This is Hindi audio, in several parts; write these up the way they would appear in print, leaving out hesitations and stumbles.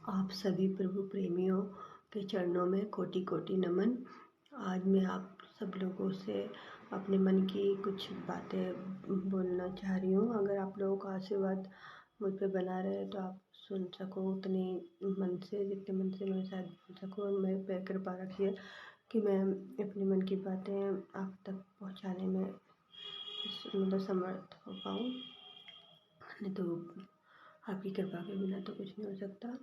आप सभी प्रभु प्रेमियों के चरणों में कोटि कोटि नमन। आज मैं आप सब लोगों से अपने मन की कुछ बातें बोलना चाह रही हूँ। अगर आप लोगों का आशीर्वाद मुझ पे बना रहे तो आप सुन सको उतने मन से, जितने मन से मैं शायद बोल सकूँ। और मेरे पे कृपा रखिए कि मैं अपने मन की बातें आप तक पहुँचाने में मतलब समर्थ हो पाऊँ। नहीं तो आपकी कृपा के बिना तो कुछ नहीं हो सकता।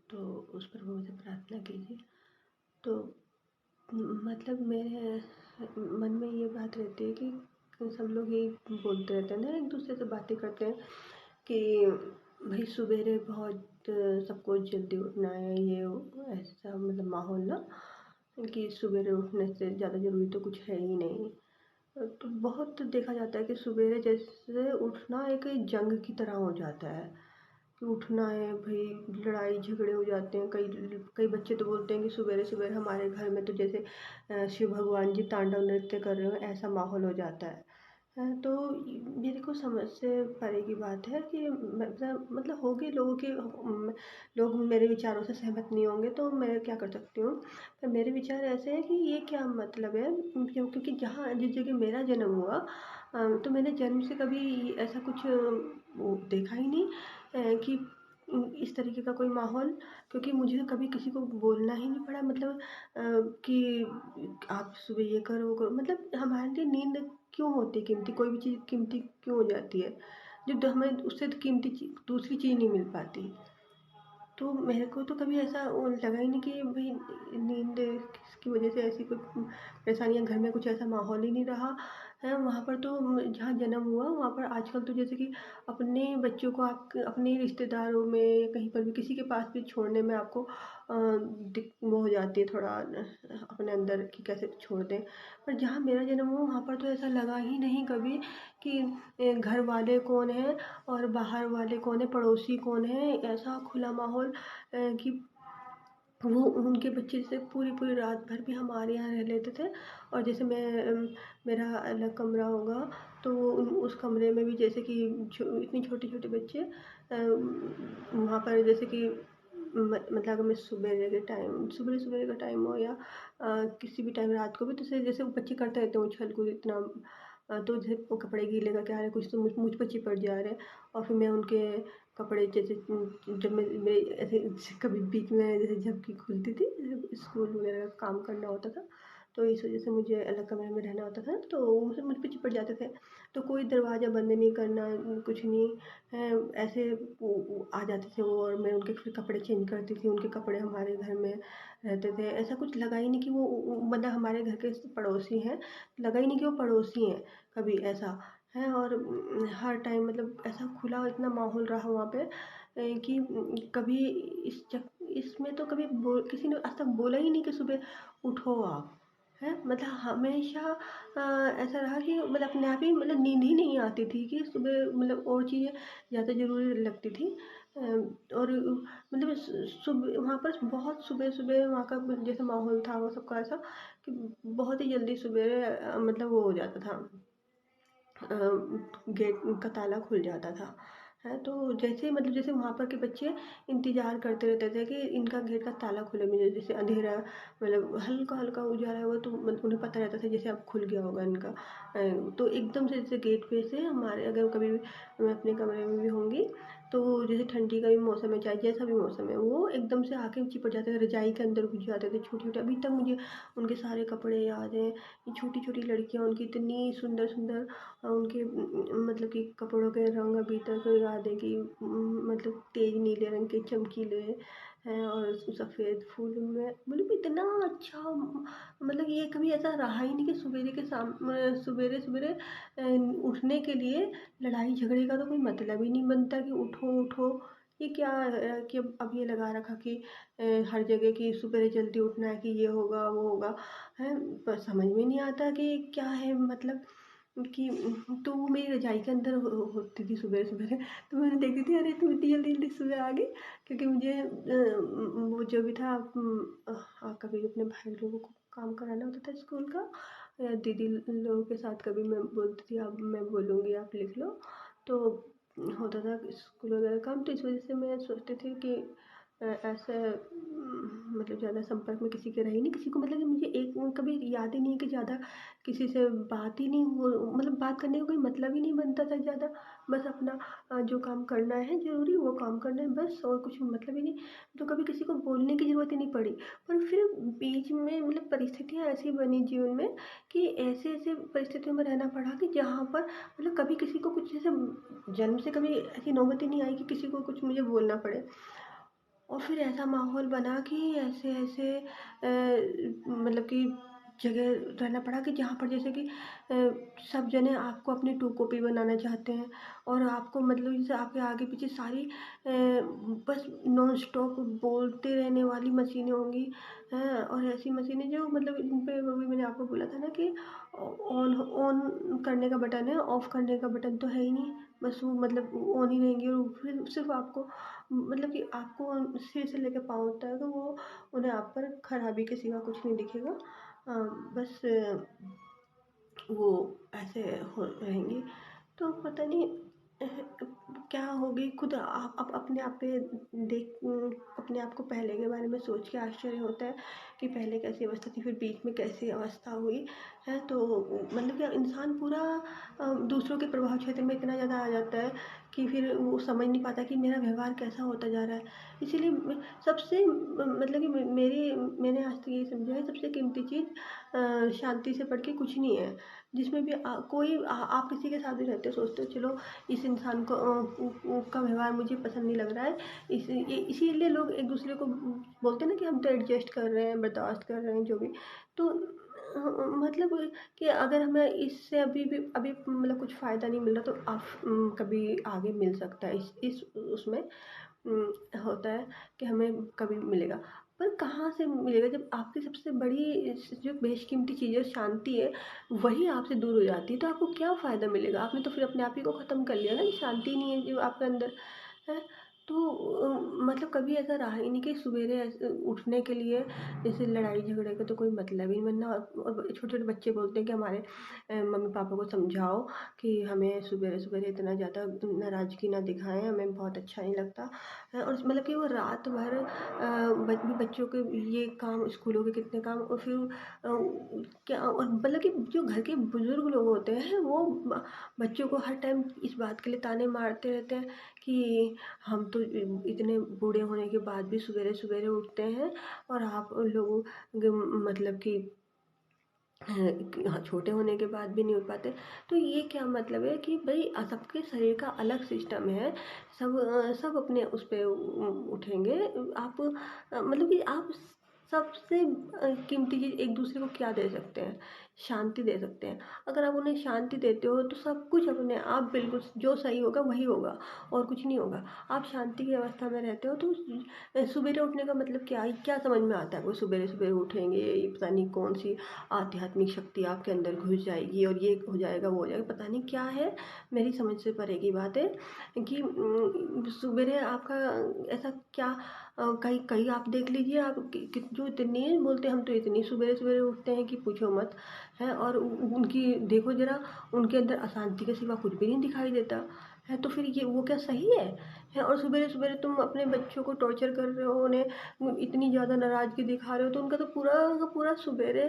तो उस प्रभु से प्रार्थना कीजिए। तो मतलब मेरे मन में ये बात रहती है कि सब लोग यही बोलते रहते हैं ना, एक दूसरे से बातें करते हैं कि भाई सवेरे बहुत सबको जल्दी उठना है, ये ऐसा मतलब माहौल ना कि सवेरे उठने से ज़्यादा ज़रूरी तो कुछ है ही नहीं। तो बहुत देखा जाता है कि सवेरे जैसे उठना एक जंग की तरह हो जाता है कि उठना है भाई, लड़ाई झगड़े हो जाते हैं। कई कई बच्चे तो बोलते हैं कि सवेरे सवेरे हमारे घर में तो जैसे शिव भगवान जी तांडव नृत्य कर रहे हो, ऐसा माहौल हो जाता है। तो मेरे को समझ से परे की बात है कि मतलब होगी लोगों के लोग मेरे विचारों से सहमत नहीं होंगे तो मैं क्या कर सकती हूँ। पर मेरे विचार ऐसे हैं कि ये क्या मतलब है, क्योंकि जहाँ जिस जगह मेरा जन्म हुआ तो मैंने जन्म से कभी ऐसा कुछ वो देखा ही नहीं कि इस तरीके का कोई माहौल। क्योंकि मुझे कभी किसी को बोलना ही नहीं पड़ा, मतलब कि आप सुबह ये करो वो करो। मतलब हमारे लिए नींद क्यों होती है कीमती, कोई भी चीज़ कीमती क्यों हो जाती है जो हमें उससे तो कीमती दूसरी चीज़ नहीं मिल पाती। तो मेरे को तो कभी ऐसा वो लगा ही नहीं कि भाई नींद की वजह से ऐसी कोई परेशानियाँ, घर में कुछ ऐसा माहौल ही नहीं रहा है। वहाँ पर तो जहाँ जन्म हुआ वहाँ पर आजकल तो जैसे कि अपने बच्चों को आप अपने रिश्तेदारों में या कहीं पर भी किसी के पास भी छोड़ने में आपको वो हो जाती है थोड़ा अपने अंदर कि कैसे छोड़ दें। पर जहाँ मेरा जन्म हुआ वहाँ पर तो ऐसा लगा ही नहीं कभी कि घर वाले कौन हैं और बाहर वाले कौन है, पड़ोसी कौन है। ऐसा खुला माहौल कि वो उनके बच्चे जैसे पूरी पूरी रात भर भी हमारे यहाँ रह लेते थे। और जैसे मेरा अलग कमरा होगा तो उस कमरे में भी जैसे कि इतनी छोटे छोटे बच्चे वहाँ पर जैसे कि मतलब अगर मैं सुबह सुबह का टाइम हो या किसी भी टाइम रात को भी, तो जैसे वो बच्चे करते रहते हैं उछल कूद इतना। तो जैसे वो कपड़े गीले करके आ रहे हैं, कुछ तो मुझ पर चिपट जा रहे हैं। और फिर मैं उनके कपड़े जैसे जब मैं ऐसे कभी बीच में जैसे झपकी खुलती थी, जैसे स्कूल वगैरह का काम करना होता था तो इस वजह से मुझे अलग कमरे में रहना होता था, तो वो मुझ पे चिपट जाते थे। तो कोई दरवाज़ा बंद नहीं करना, कुछ नहीं है, ऐसे वो आ जाते थे वो। और मैं उनके फिर कपड़े चेंज करती थी, उनके कपड़े हमारे घर में रहते थे। ऐसा कुछ लगा ही नहीं कि वो मतलब हमारे घर के पड़ोसी हैं, लगा ही नहीं कि वो पड़ोसी हैं कभी ऐसा है। और हर टाइम मतलब ऐसा खुला इतना माहौल रहा वहाँ पे कि कभी इसमें तो कभी किसी ने आज तक बोला ही नहीं कि सुबह उठो आप, है। मतलब हमेशा ऐसा रहा कि मतलब अपने आप ही मतलब नींद ही नहीं आती थी कि सुबह मतलब और चीज़ें ज़्यादा ज़रूरी लगती थी। और मतलब सुबह वहाँ पर बहुत सुबह सुबह वहाँ का जैसे माहौल था वो सबका ऐसा कि बहुत ही जल्दी सुबह मतलब वो हो जाता था, गेट का ताला खुल जाता था। है तो जैसे मतलब जैसे वहाँ पर के बच्चे इंतज़ार करते रहते थे कि इनका गेट का ताला खुले, मुझे जैसे अंधेरा मतलब हल्का हल्का उजाला हुआ तो उन्हें पता रहता था जैसे अब खुल गया होगा इनका। तो एकदम से जैसे गेट पे से हमारे अगर कभी मैं अपने कमरे में भी होंगी तो जैसे ठंडी का भी मौसम है चाहे जैसा भी मौसम है, वो एकदम से आके चिपट जाते थे, रजाई के अंदर घुस जाते थे छोटे छोटे। अभी तक मुझे उनके सारे कपड़े याद हैं। ये छोटी छोटी लड़कियाँ उनकी इतनी सुंदर सुंदर उनके मतलब कि कपड़ों के रंग अभी तक याद है कि मतलब तेज नीले रंग के चमकीले हैं और सफ़ेद फूल उनमें मतलब इतना अच्छा मतलब ये कभी ऐसा रहा ही नहीं कि सवेरे सवेरे उठने के लिए लड़ाई झगड़े का तो कोई मतलब ही नहीं बनता कि उठो उठो। ये क्या कि अब ये लगा रखा कि हर जगह की सुबह जल्दी उठना है कि ये होगा वो होगा है। पर समझ में नहीं आता कि क्या है मतलब कि तो वो मेरी रजाई के अंदर होती थी सुबह सुबह। तो मैंने देखती थी, अरे तुम इतनी जल्दी जल्दी सुबह आ गई। क्योंकि मुझे वो जो भी था कभी अपने भाई लोगों को काम कराना होता था स्कूल का या दीदी लोगों के साथ कभी मैं बोलती थी अब मैं बोलूँगी आप लिख लो। तो होता था स्कूल वगैरह काम, तो इस वजह से मैं सोचती थी कि ऐसा मतलब ज़्यादा संपर्क में किसी के रही नहीं, किसी को मतलब कि मुझे एक कभी याद ही नहीं है कि ज़्यादा किसी से बात ही नहीं हो, मतलब बात करने का कोई मतलब ही नहीं बनता था ज़्यादा। बस अपना जो काम करना है ज़रूरी वो काम करना है बस, और कुछ मतलब ही नहीं। तो कभी किसी को बोलने की ज़रूरत ही नहीं पड़ी। पर फिर बीच में मतलब परिस्थितियाँ ऐसी बनी जीवन में कि ऐसे-ऐसे परिस्थितियों में रहना पड़ा कि जहाँ पर मतलब कभी किसी को कुछ जैसे जन्म से कभी ऐसी नौबत ही नहीं आई कि किसी को कुछ मुझे बोलना पड़े। और फिर ऐसा माहौल बना कि ऐसे-ऐसे मतलब कि जगह रहना पड़ा कि जहाँ पर जैसे कि सब जने आपको अपनी टू कॉपी बनाना चाहते हैं, और आपको मतलब जैसे आपके आगे पीछे सारी बस नॉन स्टॉप बोलते रहने वाली मशीनें होंगी, हैं, और ऐसी मशीनें जो मतलब इन पे अभी मैंने आपको बोला था ना कि ऑन ऑन करने का बटन है, ऑफ करने का बटन तो है ही नहीं। बस वो मतलब ऑन ही रहेंगी, और फिर सिर्फ आपको मतलब कि आपको सिर से लेकर पाँव तक वो उन्हें आप पर खराबी के सिवा कुछ नहीं दिखेगा। बस वो ऐसे हो रहेंगी। तो पता नहीं क्या होगी, खुद आप अपने आप पे अपने आप को पहले के बारे में सोच के आश्चर्य होता है कि पहले कैसी अवस्था थी, फिर बीच में कैसी अवस्था हुई है। तो मतलब कि इंसान पूरा दूसरों के प्रभाव क्षेत्र में इतना ज़्यादा आ जाता है कि फिर वो समझ नहीं पाता कि मेरा व्यवहार कैसा होता जा रहा है। इसीलिए सबसे मतलब कि मैंने आज तक ये समझा है, सबसे कीमती चीज़ शांति से बढ़ के कुछ नहीं है। जिसमें भी आप किसी के साथ भी रहते हो, सोचते हो चलो इस इंसान को का व्यवहार मुझे पसंद नहीं लग रहा है, इसीलिए लोग एक दूसरे को बोलते हैं ना कि हम तो एडजस्ट कर रहे हैं, बर्दाश्त कर रहे हैं जो भी। तो मतलब कि अगर हमें इससे अभी मतलब कुछ फ़ायदा नहीं मिल रहा, तो आप कभी आगे मिल सकता है, इस उसमें होता है कि हमें कभी मिलेगा। पर कहाँ से मिलेगा जब आपकी सबसे बड़ी जो बेशकीमती चीज़ है शांति है, वही आपसे दूर हो जाती है, तो आपको क्या फ़ायदा मिलेगा? आपने तो फिर अपने आप ही को ख़त्म कर लिया ना, कि शांति नहीं है जो आपके अंदर है। तो मतलब कभी ऐसा रहा ही नहीं कि सवेरे उठने के लिए जैसे लड़ाई झगड़े का तो कोई मतलब ही नहीं बनना, और छोटे-छोटे बच्चे बोलते हैं कि हमारे मम्मी-पापा को समझाओ कि हमें सवेरे-सवेरे इतना ज़्यादा नाराज़गी ना दिखाएँ, हमें बहुत अच्छा नहीं लगता। और मतलब कि वो रात भर बच्चों के ये काम, स्कूलों के कितने काम, और फिर क्या, और मतलब कि जो घर के बुजुर्ग लोग होते हैं वो बच्चों को हर टाइम इस बात के लिए ताने मारते रहते हैं कि हम तो इतने बूढ़े होने के बाद भी सवेरे सवेरे उठते हैं, और आप लोगों मतलब कि हाँ, छोटे होने के बाद भी नहीं उठ पाते। तो ये क्या मतलब है कि भाई सबके शरीर का अलग सिस्टम है। सब अपने उस पे उठेंगे। आप मतलब कि आप सबसे कीमती चीज़ एक दूसरे को क्या दे सकते हैं? शांति दे सकते हैं। अगर आप उन्हें शांति देते हो तो सब कुछ अपने आप बिल्कुल जो सही होगा वही होगा, और कुछ नहीं होगा। आप शांति की अवस्था में रहते हो तो सवेरे उठने का मतलब क्या है? क्या समझ में आता है? वो सवेरे-सवेरे उठेंगे, ये पता नहीं कौन-सी आध्यात्मिक शक्ति आपके अंदर घुस जाएगी और ये हो जाएगा, वो हो जाएगा, पता नहीं क्या है, मेरी समझ से परे की बात है कि सवेरे आपका ऐसा क्या कहीं कहीं आप देख लीजिए, आप जो इतने बोलते हैं हम तो इतनी सवेरे-सवेरे उठते हैं कि पूछो मत, है, और उनकी देखो ज़रा, उनके अंदर अशांति के सिवा कुछ भी नहीं दिखाई देता है, तो फिर ये वो क्या सही है? और सवेरे-सवेरे तुम अपने बच्चों को टॉर्चर कर रहे हो, उन्हें इतनी ज़्यादा नाराज़गी दिखा रहे हो, तो उनका तो पूरा का पूरा सवेरे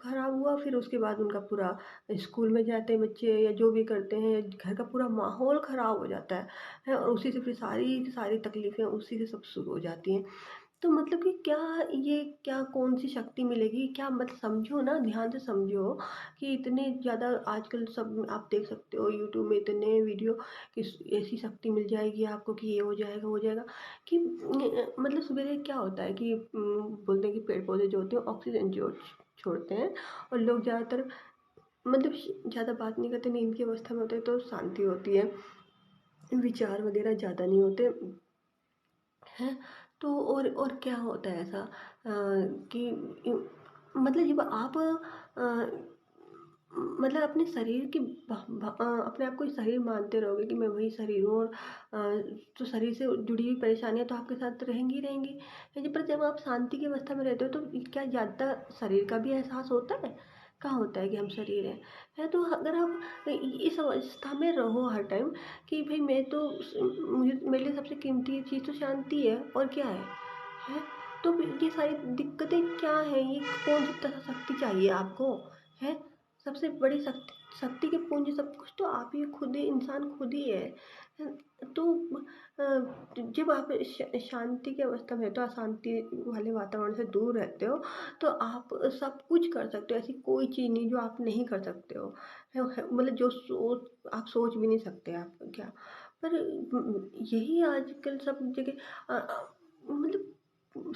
खराब हुआ, फिर उसके बाद उनका पूरा स्कूल में जाते हैं बच्चे या जो भी करते हैं, घर का पूरा माहौल ख़राब हो जाता है, और उसी से फिर सारी की सारी तकलीफ़ें उसी से सब शुरू हो जाती हैं। तो मतलब कि क्या ये क्या कौन-सी शक्ति मिलेगी? क्या मत समझो ना, ध्यान से समझो कि इतने ज़्यादा आजकल सब आप देख सकते हो यूट्यूब में इतने वीडियो कि ऐसी शक्ति मिल जाएगी आपको कि ये हो जाएगा, वो हो जाएगा, कि मतलब सवेरे क्या होता है कि बोलते हैं कि पेड़-पौधे जो होते हैं ऑक्सीजन छोड़ते हैं, और लोग ज़्यादातर मतलब ज़्यादा बात नहीं करते, नींद की अवस्था में होते हैं तो शांति होती है, विचार वगैरह ज़्यादा नहीं होते हैं। तो और क्या होता है ऐसा कि मतलब जब आप मतलब अपने शरीर की अपने आप को शरीर मानते रहोगे कि मैं वही शरीर हूँ, और तो शरीर से जुड़ी हुई परेशानियाँ तो आपके साथ रहेंगी ही रहेंगी। पर जब आप शांति की अवस्था में रहते हो तो क्या ज़्यादा शरीर का भी एहसास होता है? कहाँ होता है कि हम शरीर हैं। है तो अगर आप इस अवस्था में रहो हर टाइम कि भाई मैं तो मुझे मेरे लिए सबसे कीमती चीज़ तो शांति है और क्या है? तो फिर ये सारी दिक्कतें क्या हैं? ये कौन सी शक्ति चाहिए आपको? है सबसे बड़ी शक्ति के पूंज सब कुछ तो आप ही खुद ही इंसान खुद ही है। तो जब आप शांति की अवस्था में तो अशांति वाले वातावरण से दूर रहते हो, तो आप सब कुछ कर सकते हो। ऐसी कोई चीज़ नहीं जो आप नहीं कर सकते हो। मतलब जो सोच आप सोच भी नहीं सकते आप क्या। पर यही आजकल सब जगह मतलब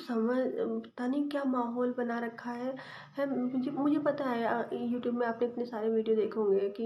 समझ पता नहीं क्या माहौल बना रखा है। मुझे मुझे पता है यूट्यूब में आपने इतने सारे वीडियो देखे होंगे कि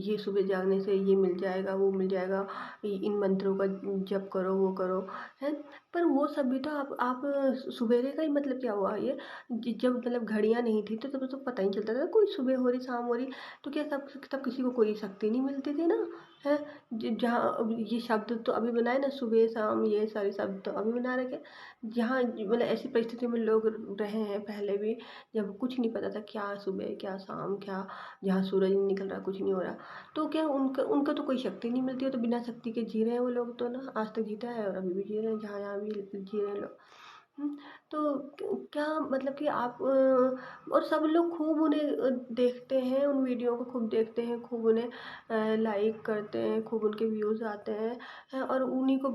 ये सुबह जागने से ये मिल जाएगा वो मिल जाएगा, इन मंत्रों का जप करो वो करो, है। पर वो सब भी तो आप सुबेरे का ही मतलब क्या हुआ ये, जब मतलब घड़ियां नहीं थी तो तब तो पता ही नहीं चलता था कोई सुबह हो रही शाम हो रही। तो क्या तब किसी को कोई शक्ति नहीं मिलती थी ना, है। जहाँ ये शब्द तो अभी बनाए ना सुबह शाम, ये सारे शब्द तो अभी बना रखे। जहाँ मतलब ऐसी परिस्थिति में लोग रहे हैं पहले भी, जब कुछ नहीं पता था क्या सुबह क्या शाम क्या, जहाँ सूरज नहीं निकल रहा कुछ नहीं हो रहा। तो क्या उनका उनका तो कोई शक्ति नहीं मिलती है, तो बिना शक्ति के जी रहे हैं वो लोग तो ना, आज तक जीता है और अभी भी जी रहे हैं जहाँ जहाँ भी जी रहे हैं लोग। तो क्या मतलब कि आप और सब लोग खूब उन्हें देखते हैं, उन वीडियो को खूब देखते हैं, खूब उन्हें लाइक करते हैं, खूब उनके व्यूज़ आते हैं और उन्हीं को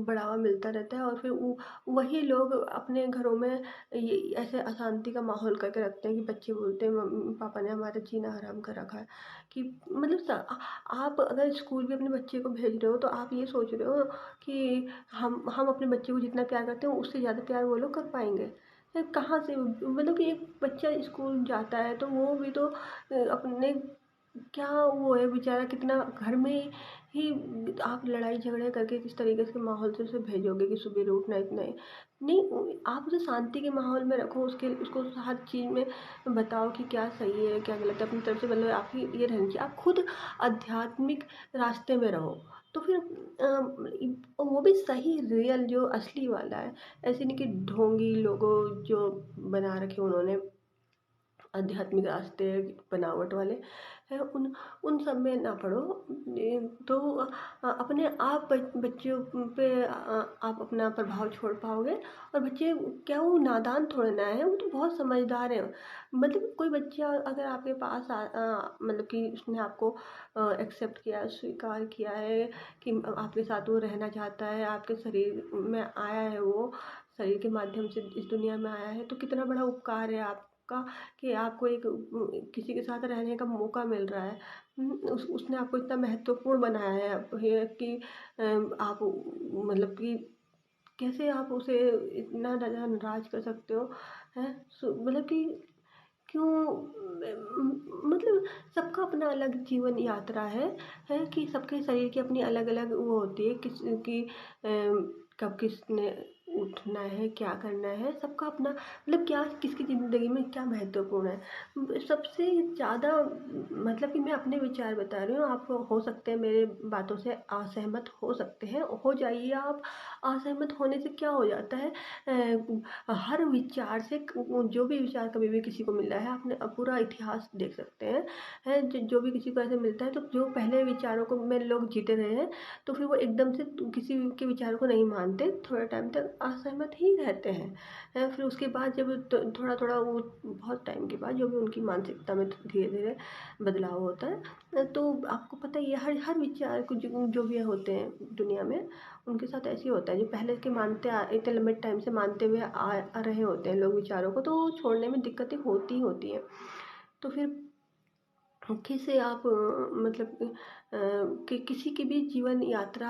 बढ़ावा मिलता रहता है। और फिर वही लोग अपने घरों में ये ऐसे अशांति का माहौल करके रखते हैं कि बच्चे बोलते हैं मम्मी पापा ने हमारा जीना हराम कर रखा है। कि मतलब आप अगर स्कूल भी अपने बच्चे को भेज रहे हो तो आप ये सोच रहे हो कि हम अपने बच्चे को जितना प्यार करते हैं उससे ज़्यादा प्यार वो लोग कर पाएंगे। कहाँ से मतलब कि एक बच्चा स्कूल जाता है तो वो भी तो अपने क्या वो है बेचारा, कितना घर में ही आप लड़ाई झगड़े करके किस तरीके से माहौल से उसे भेजोगे कि सुबह उठना इतना ही नहीं। आप उसे शांति के माहौल में रखो, उसके उसको हर चीज़ में बताओ कि क्या सही है क्या गलत है अपनी तरफ से। मतलब आप ही ये रहना चाहिए, आप खुद आध्यात्मिक रास्ते में रहो तो फिर वो भी सही रियल जो असली वाला है। ऐसे नहीं कि ढोंगी लोगों जो बना रखे उन्होंने आध्यात्मिक रास्ते बनावट वाले हैं, उन उन सब में ना पड़ो। तो अपने आप बच्चों पे आप अपना प्रभाव छोड़ पाओगे। और बच्चे क्या वो नादान थोड़े ना है, वो तो बहुत समझदार है। मतलब कोई बच्चा अगर आपके पास मतलब कि उसने आपको एक्सेप्ट किया स्वीकार किया है कि आपके साथ वो रहना चाहता है, आपके शरीर में आया है, वो शरीर के माध्यम से इस दुनिया में आया है, तो कितना बड़ा उपकार है आपका कि आपको एक किसी के साथ रहने का मौका मिल रहा है। उसने आपको इतना महत्वपूर्ण बनाया है ये कि आप मतलब कि कैसे आप उसे इतना ज़्यादा नाराज कर सकते हो, हैं। मतलब कि क्यों मतलब सबका अपना अलग जीवन यात्रा है कि सबके शरीर की अपनी अलग अलग वो होती है किस की कब किसने उठना है क्या करना है, सबका अपना मतलब क्या किसकी ज़िंदगी में क्या महत्वपूर्ण है। सबसे ज़्यादा मतलब कि मैं अपने विचार बता रही हूँ, आप हो सकते हैं मेरे बातों से असहमत हो सकते हैं, हो जाइए आप। असहमत होने से क्या हो जाता है, हर विचार से जो भी विचार कभी भी किसी को मिला है आपने पूरा इतिहास देख सकते हैं, है जो भी किसी को ऐसे मिलता है तो जो पहले विचारों को में लोग जीते रहे हैं तो फिर वो एकदम से किसी के विचारों को नहीं मानते, थोड़ा टाइम तक असहमत ही रहते हैं। फिर उसके बाद जब थोड़ा थोड़ा वो बहुत टाइम के बाद जो भी उनकी मानसिकता में धीरे धीरे बदलाव होता है, तो आपको पता ही है हर हर विचार को जो भी होते हैं दुनिया में उनके साथ ऐसे ही होता है। जो पहले के मानते इतने लंबे टाइम से मानते हुए आ रहे होते हैं लोग विचारों को, तो छोड़ने में दिक्कतें होती ही होती हैं। तो फिर कैसे आप मतलब कि किसी की भी जीवन यात्रा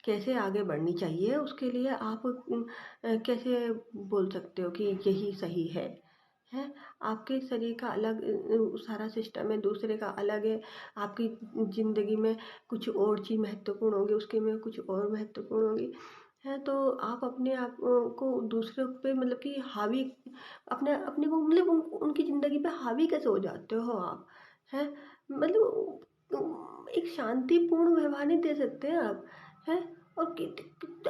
कैसे आगे बढ़नी चाहिए उसके लिए आप कैसे बोल सकते हो कि यही सही है। आपके शरीर का अलग सारा सिस्टम है, दूसरे का अलग है। आपकी ज़िंदगी में कुछ और चीज़ महत्वपूर्ण होगी, उसके में कुछ और महत्वपूर्ण होगी, है। तो आप अपने आप को दूसरों पे मतलब कि हावी अपने अपने को मतलब उनकी ज़िंदगी पे हावी कैसे हो जाते हो आप, हैं। मतलब एक शांतिपूर्ण व्यवहार नहीं दे सकते आप, हैं। और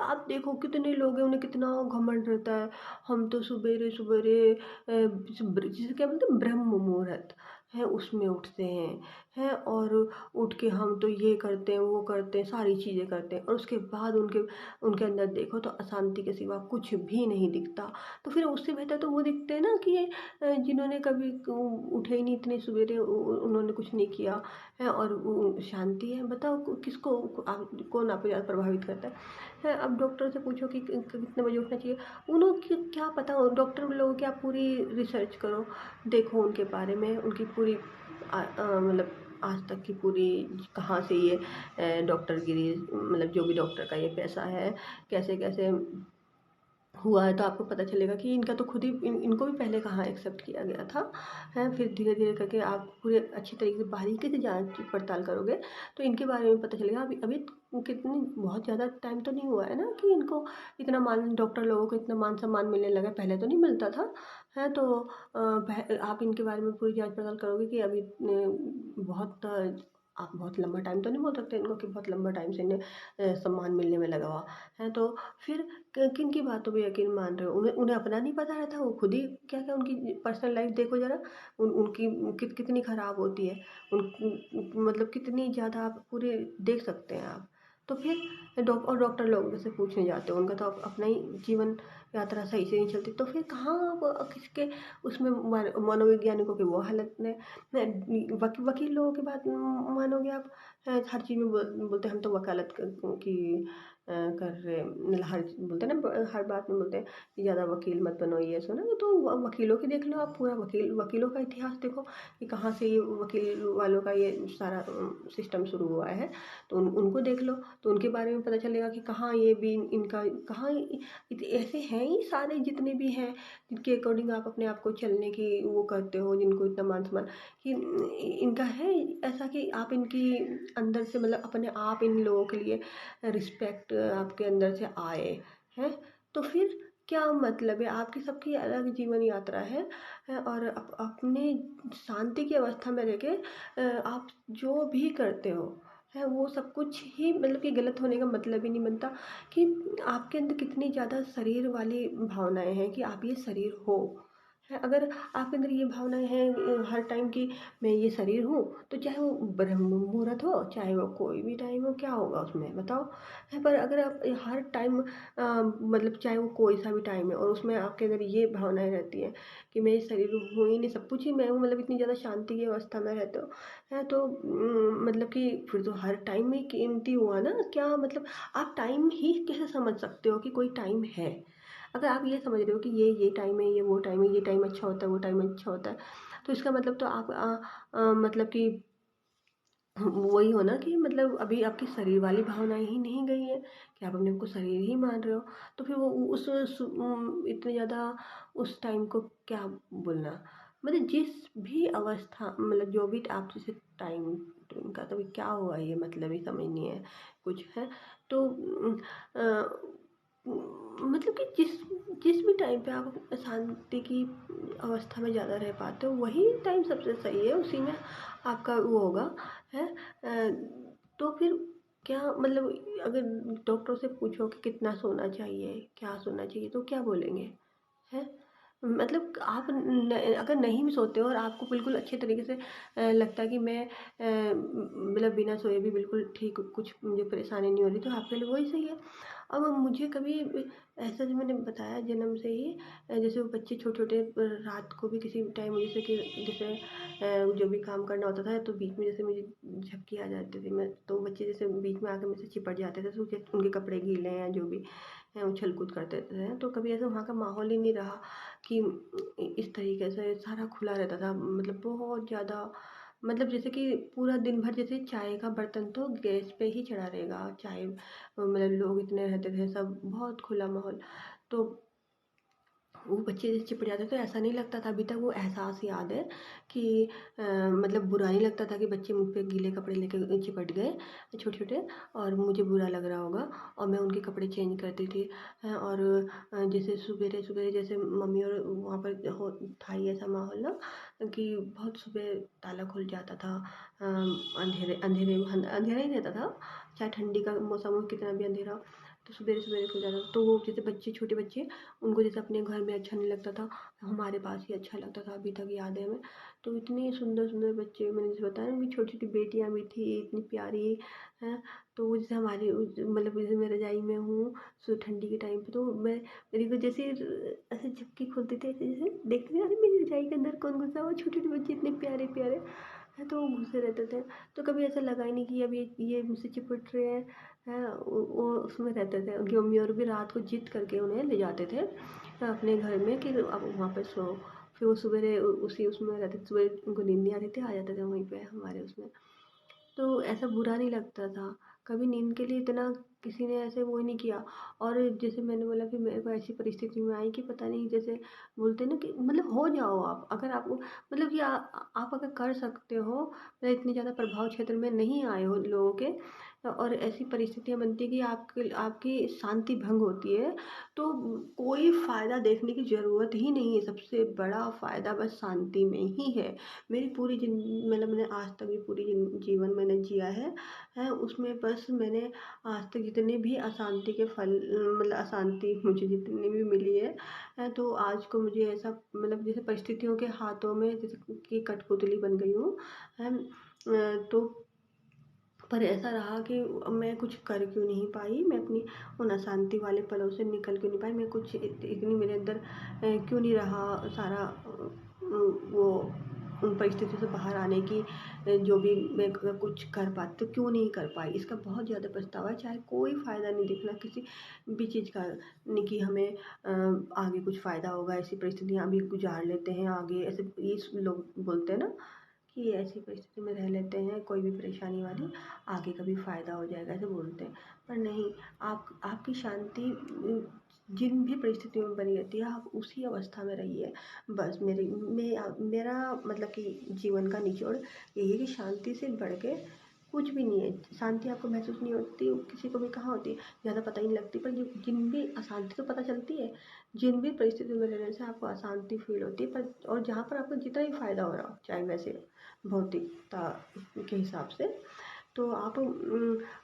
आप देखो कितने लोग हैं, उन्हें कितना घमंड रहता है, हम तो सुबेरे-सुबेरे जिसे क्या बोलते हैं ब्रह्म मुहूर्त है उसमें उठते हैं और उठ के हम तो ये करते हैं, वो करते हैं, सारी चीज़ें करते हैं और उसके बाद उनके उनके अंदर देखो तो अशांति के सिवा कुछ भी नहीं दिखता। तो फिर उससे बेहतर तो वो दिखते हैं ना कि जिन्होंने कभी उठे ही नहीं इतने सवेरे, उन्होंने कुछ नहीं किया है और शांति है। बताओ किसको कौन आपको ज़्यादा प्रभावित करता है? अब डॉक्टर से पूछो कि कितने बजे उठना चाहिए, उन्हों की क्या पता हो, डॉक्टर लोगों की आप पूरी रिसर्च करो, देखो उनके बारे में, उनकी पूरी मतलब आज तक की पूरी कहाँ से ये डॉक्टरगिरी, मतलब जो भी डॉक्टर का ये पैसा है, कैसे कैसे हुआ है, तो आपको पता चलेगा कि इनका तो खुद ही इनको भी पहले कहाँ एक्सेप्ट किया गया था है। फिर धीरे धीरे करके आप पूरे अच्छी तरीके से बारीकी से जांच पड़ताल करोगे तो इनके बारे में पता चलेगा। अभी अभी कितनी बहुत ज़्यादा टाइम तो नहीं हुआ है ना कि इनको इतना मान, डॉक्टर लोगों को इतना मान सम्मान मिलने लगा, पहले तो नहीं मिलता था है। तो आप इनके बारे में पूरी जांच पड़ताल करोगे कि अभी बहुत आप बहुत लंबा टाइम तो नहीं बोल सकते इनको कि बहुत लंबा टाइम से इन्हें सम्मान मिलने में लगा हुआ है। तो फिर किन की बातों पे यकीन मान रहे हो? उन्हें उन्हें अपना नहीं पता रहता, वो खुद ही क्या क्या उनकी पर्सनल लाइफ देखो ज़रा, उनकी कितनी ख़राब होती है, मतलब कितनी ज़्यादा आप पूरे देख सकते हैं आप। तो फिर डॉक्टर लोग जैसे पूछने जाते हो, उनका तो अपना ही जीवन यात्रा सही से नहीं चलती, तो फिर कहाँ आप किसके उसमें मनोवैज्ञानिकों की वो हालत में वकील लोगों की बात मानोगे आप? हर चीज़ में बोलते हैं हम तो वकालत की कर रहे, मतलब हर बोलते हैं ना, हर बात में बोलते हैं कि ज़्यादा वकील मत बनो, ये सुना तो वकीलों की देख लो आप, पूरा वकीलों का इतिहास देखो कि कहाँ से ये वकील वालों का ये सारा सिस्टम शुरू हुआ है। तो उनको देख लो तो उनके बारे में पता चलेगा कि कहाँ ये भी इनका कहाँ ऐसे हैं ही सारे जितने भी हैं जिनके अकॉर्डिंग आप अपने आप को चलने की वो करते हो, जिनको इतना मान सम्मान कि इनका है ऐसा कि आप इनकी अंदर से मतलब अपने आप इन लोगों के लिए रिस्पेक्ट आपके अंदर से आए हैं। तो फिर क्या मतलब है, आपकी सबकी अलग जीवन यात्रा है और अपने शांति की अवस्था में रह के आप जो भी करते हो है वो सब कुछ ही मतलब कि गलत होने का मतलब ही नहीं बनता कि आपके अंदर कितनी ज़्यादा शरीर वाली भावनाएं हैं कि आप ये शरीर हो है। अगर आपके अंदर ये भावनाएं हैं हर टाइम की मैं ये शरीर हूँ, तो चाहे वो ब्रह्म मुहूर्त हो चाहे वो कोई भी टाइम हो, क्या होगा उसमें बताओ है। पर अगर आप हर टाइम मतलब चाहे वो कोई सा भी टाइम है और उसमें आपके अंदर ये भावनाएं रहती हैं कि मैं ये शरीर हूँ ही नहीं, सब कुछ ही मैं हूँ, मतलब इतनी ज़्यादा शांति की अवस्था में रहते हो है। तो मतलब कि फिर तो हर टाइम में कीमती हुआ ना, क्या मतलब आप टाइम ही कैसे समझ सकते हो कि कोई टाइम है? अगर आप ये समझ रहे हो कि ये टाइम है, ये वो टाइम है, ये टाइम अच्छा होता है, वो टाइम अच्छा होता है, तो इसका मतलब तो आप मतलब कि वही हो ना कि मतलब अभी आपकी शरीर वाली भावनाएं ही नहीं गई है कि आप अपने को शरीर ही मान रहे हो। तो फिर वो इतने ज़्यादा उस टाइम को क्या बोलना, मतलब जिस भी अवस्था मतलब जो भी आप जैसे टाइम का तो क्या हुआ ये मतलब ही समझ नहीं है कुछ है। तो मतलब कि जिस जिस भी टाइम पे आप शांति की अवस्था में ज़्यादा रह पाते हो वही टाइम सबसे सही है, उसी में आपका वो होगा है। तो फिर क्या मतलब अगर डॉक्टर से पूछो कि कितना सोना चाहिए, क्या सोना चाहिए, तो क्या बोलेंगे है? मतलब आप अगर नहीं भी सोते हो और आपको बिल्कुल अच्छे तरीके से लगता है कि मैं मतलब बिना सोए भी बिल्कुल ठीक, कुछ मुझे परेशानी नहीं हो रही, तो आपके लिए वही सही है। अब मुझे कभी ऐसा जो मैंने बताया जन्म से ही जैसे वो बच्चे छोटे छोटे रात को भी किसी टाइम जैसे कि जैसे जो भी काम करना होता था तो बीच में जैसे मुझे झपकी आ जाती थी, मैं तो बच्चे जैसे बीच में आकर मुझसे चिपट जाते थे, तो उनके कपड़े गीले हैं जो भी हैं उछल कूद करते थे। तो कभी ऐसा वहाँ का माहौल ही नहीं रहा कि इस तरीके से सारा खुला रहता था, मतलब बहुत ज़्यादा, मतलब जैसे कि पूरा दिन भर जैसे चाय का बर्तन तो गैस पे ही चढ़ा रहेगा, चाय मतलब लोग इतने रहते थे, सब बहुत खुला माहौल। तो वो बच्चे जैसे चिपट जाते थे, ऐसा नहीं लगता था, अभी तक वो एहसास याद है कि मतलब बुरा नहीं लगता था कि बच्चे मुझ पे गीले कपड़े लेके चिपट गए छोटे छोटे और मुझे बुरा लग रहा होगा और मैं उनके कपड़े चेंज करती थी। और जैसे सवेरे सवेरे जैसे मम्मी और वहाँ पर हो था ही ऐसा माहौल ना कि बहुत सुबह ताला खुल जाता था, अंधेरे अंधेरे अंधेरा ही रहता था, चाहे ठंडी का मौसम हो कितना भी अंधेरा हो। तो सवेरे-सवेरे खो जाता था। तो वो जैसे बच्चे, छोटे बच्चे, उनको जैसे अपने घर में अच्छा नहीं लगता था, हमारे पास ही अच्छा लगता था, अभी तक याद है हमें। तो इतने सुंदर-सुंदर बच्चे, मैंने जैसे बताया, उनकी छोटी-छोटी बेटियाँ भी थी, इतनी प्यारी, हैं। तो वो जैसे हमारी मतलब जैसे मैं रज़ाई में हूँ, ठंडी के टाइम पे, तो मैं, मेरी को जैसे ऐसे झपकी खोलते थे, ऐसे जैसे देखते थे, अरे मेरी रज़ाई के अंदर कौन घुसा हुआ, छोटे-छोटे बच्चे इतने प्यारे-प्यारे हैं, तो वो घुसे रहते थे। तो कभी ऐसा लगा ही नहीं कि अब ये मुझसे चिपट रहे हैं, वो उसमें रहते थे। उनकी मम्मी और भी रात को ज़िद करके उन्हें ले जाते थे अपने घर में कि अब वहाँ पे सो। फिर वो सवेरे उसी उसमें रहते थे, सुबह उनको नींद नहीं आती थी, आ जाते थे वहीं पे हमारे उसमें। तो ऐसा बुरा नहीं लगता था। कभी नींद के लिए इतना किसी ने ऐसे वो नहीं किया। और जैसे मैंने बोला कि मेरे को ऐसी परिस्थिति में आई कि पता नहीं, जैसे बोलते हैं ना कि मतलब हो जाओ आप, अगर आपको मतलब कि आप अगर कर सकते हो, मतलब इतने ज़्यादा प्रभाव क्षेत्र में नहीं आए हो लोगों के, और ऐसी परिस्थितियाँ बनती है कि आपके आपकी शांति भंग होती है, तो कोई फ़ायदा देखने की ज़रूरत ही नहीं है। सबसे बड़ा फ़ायदा बस शांति में ही है। मेरी पूरी मतलब मैंने आज तक भी पूरी जीवन मैंने जिया है, उसमें बस मैंने आज तक जितने भी अशांति के फल, मतलब अशांति मुझे जितनी भी मिली है, तो आज को मुझे ऐसा मतलब जैसे परिस्थितियों के हाथों में जैसे कि कठपुतली बन गई हूँ, है। तो पर ऐसा रहा कि मैं कुछ कर क्यों नहीं पाई, मैं अपनी उन अशांति वाले पलों से निकल क्यों नहीं पाई, मैं कुछ इतनी मेरे अंदर क्यों नहीं रहा सारा वो उन परिस्थितियों से बाहर आने की, जो भी मैं अगर कुछ कर पाती तो क्यों नहीं कर पाई, इसका बहुत ज़्यादा पछतावा है। चाहे कोई फ़ायदा नहीं दिखना किसी भी चीज़ का, नहीं कि हमें आगे कुछ फ़ायदा होगा, ऐसी परिस्थितियाँ अभी गुजार लेते हैं, आगे ऐसे ये लोग बोलते हैं ना कि ऐसी परिस्थिति में रह लेते हैं, कोई भी परेशानी वाली, आगे कभी फ़ायदा हो जाएगा, ऐसे बोलते हैं। पर नहीं, आपकी शांति जिन भी परिस्थितियों में बनी रहती है, आप उसी अवस्था में रहिए। बस मेरा मतलब कि जीवन का निचोड़ यही है कि शांति से बढ़ के कुछ भी नहीं है। शांति आपको महसूस नहीं होती, किसी को भी कहाँ होती है, ज़्यादा पता ही नहीं लगती, पर जिन भी अशांति तो पता चलती है, जिन भी परिस्थितियों में रहने से आपको अशांति फ़ील होती है, पर और जहाँ पर आपको जितना भी फ़ायदा हो रहा हो, चाहे वैसे भौतिकता के हिसाब से, तो आप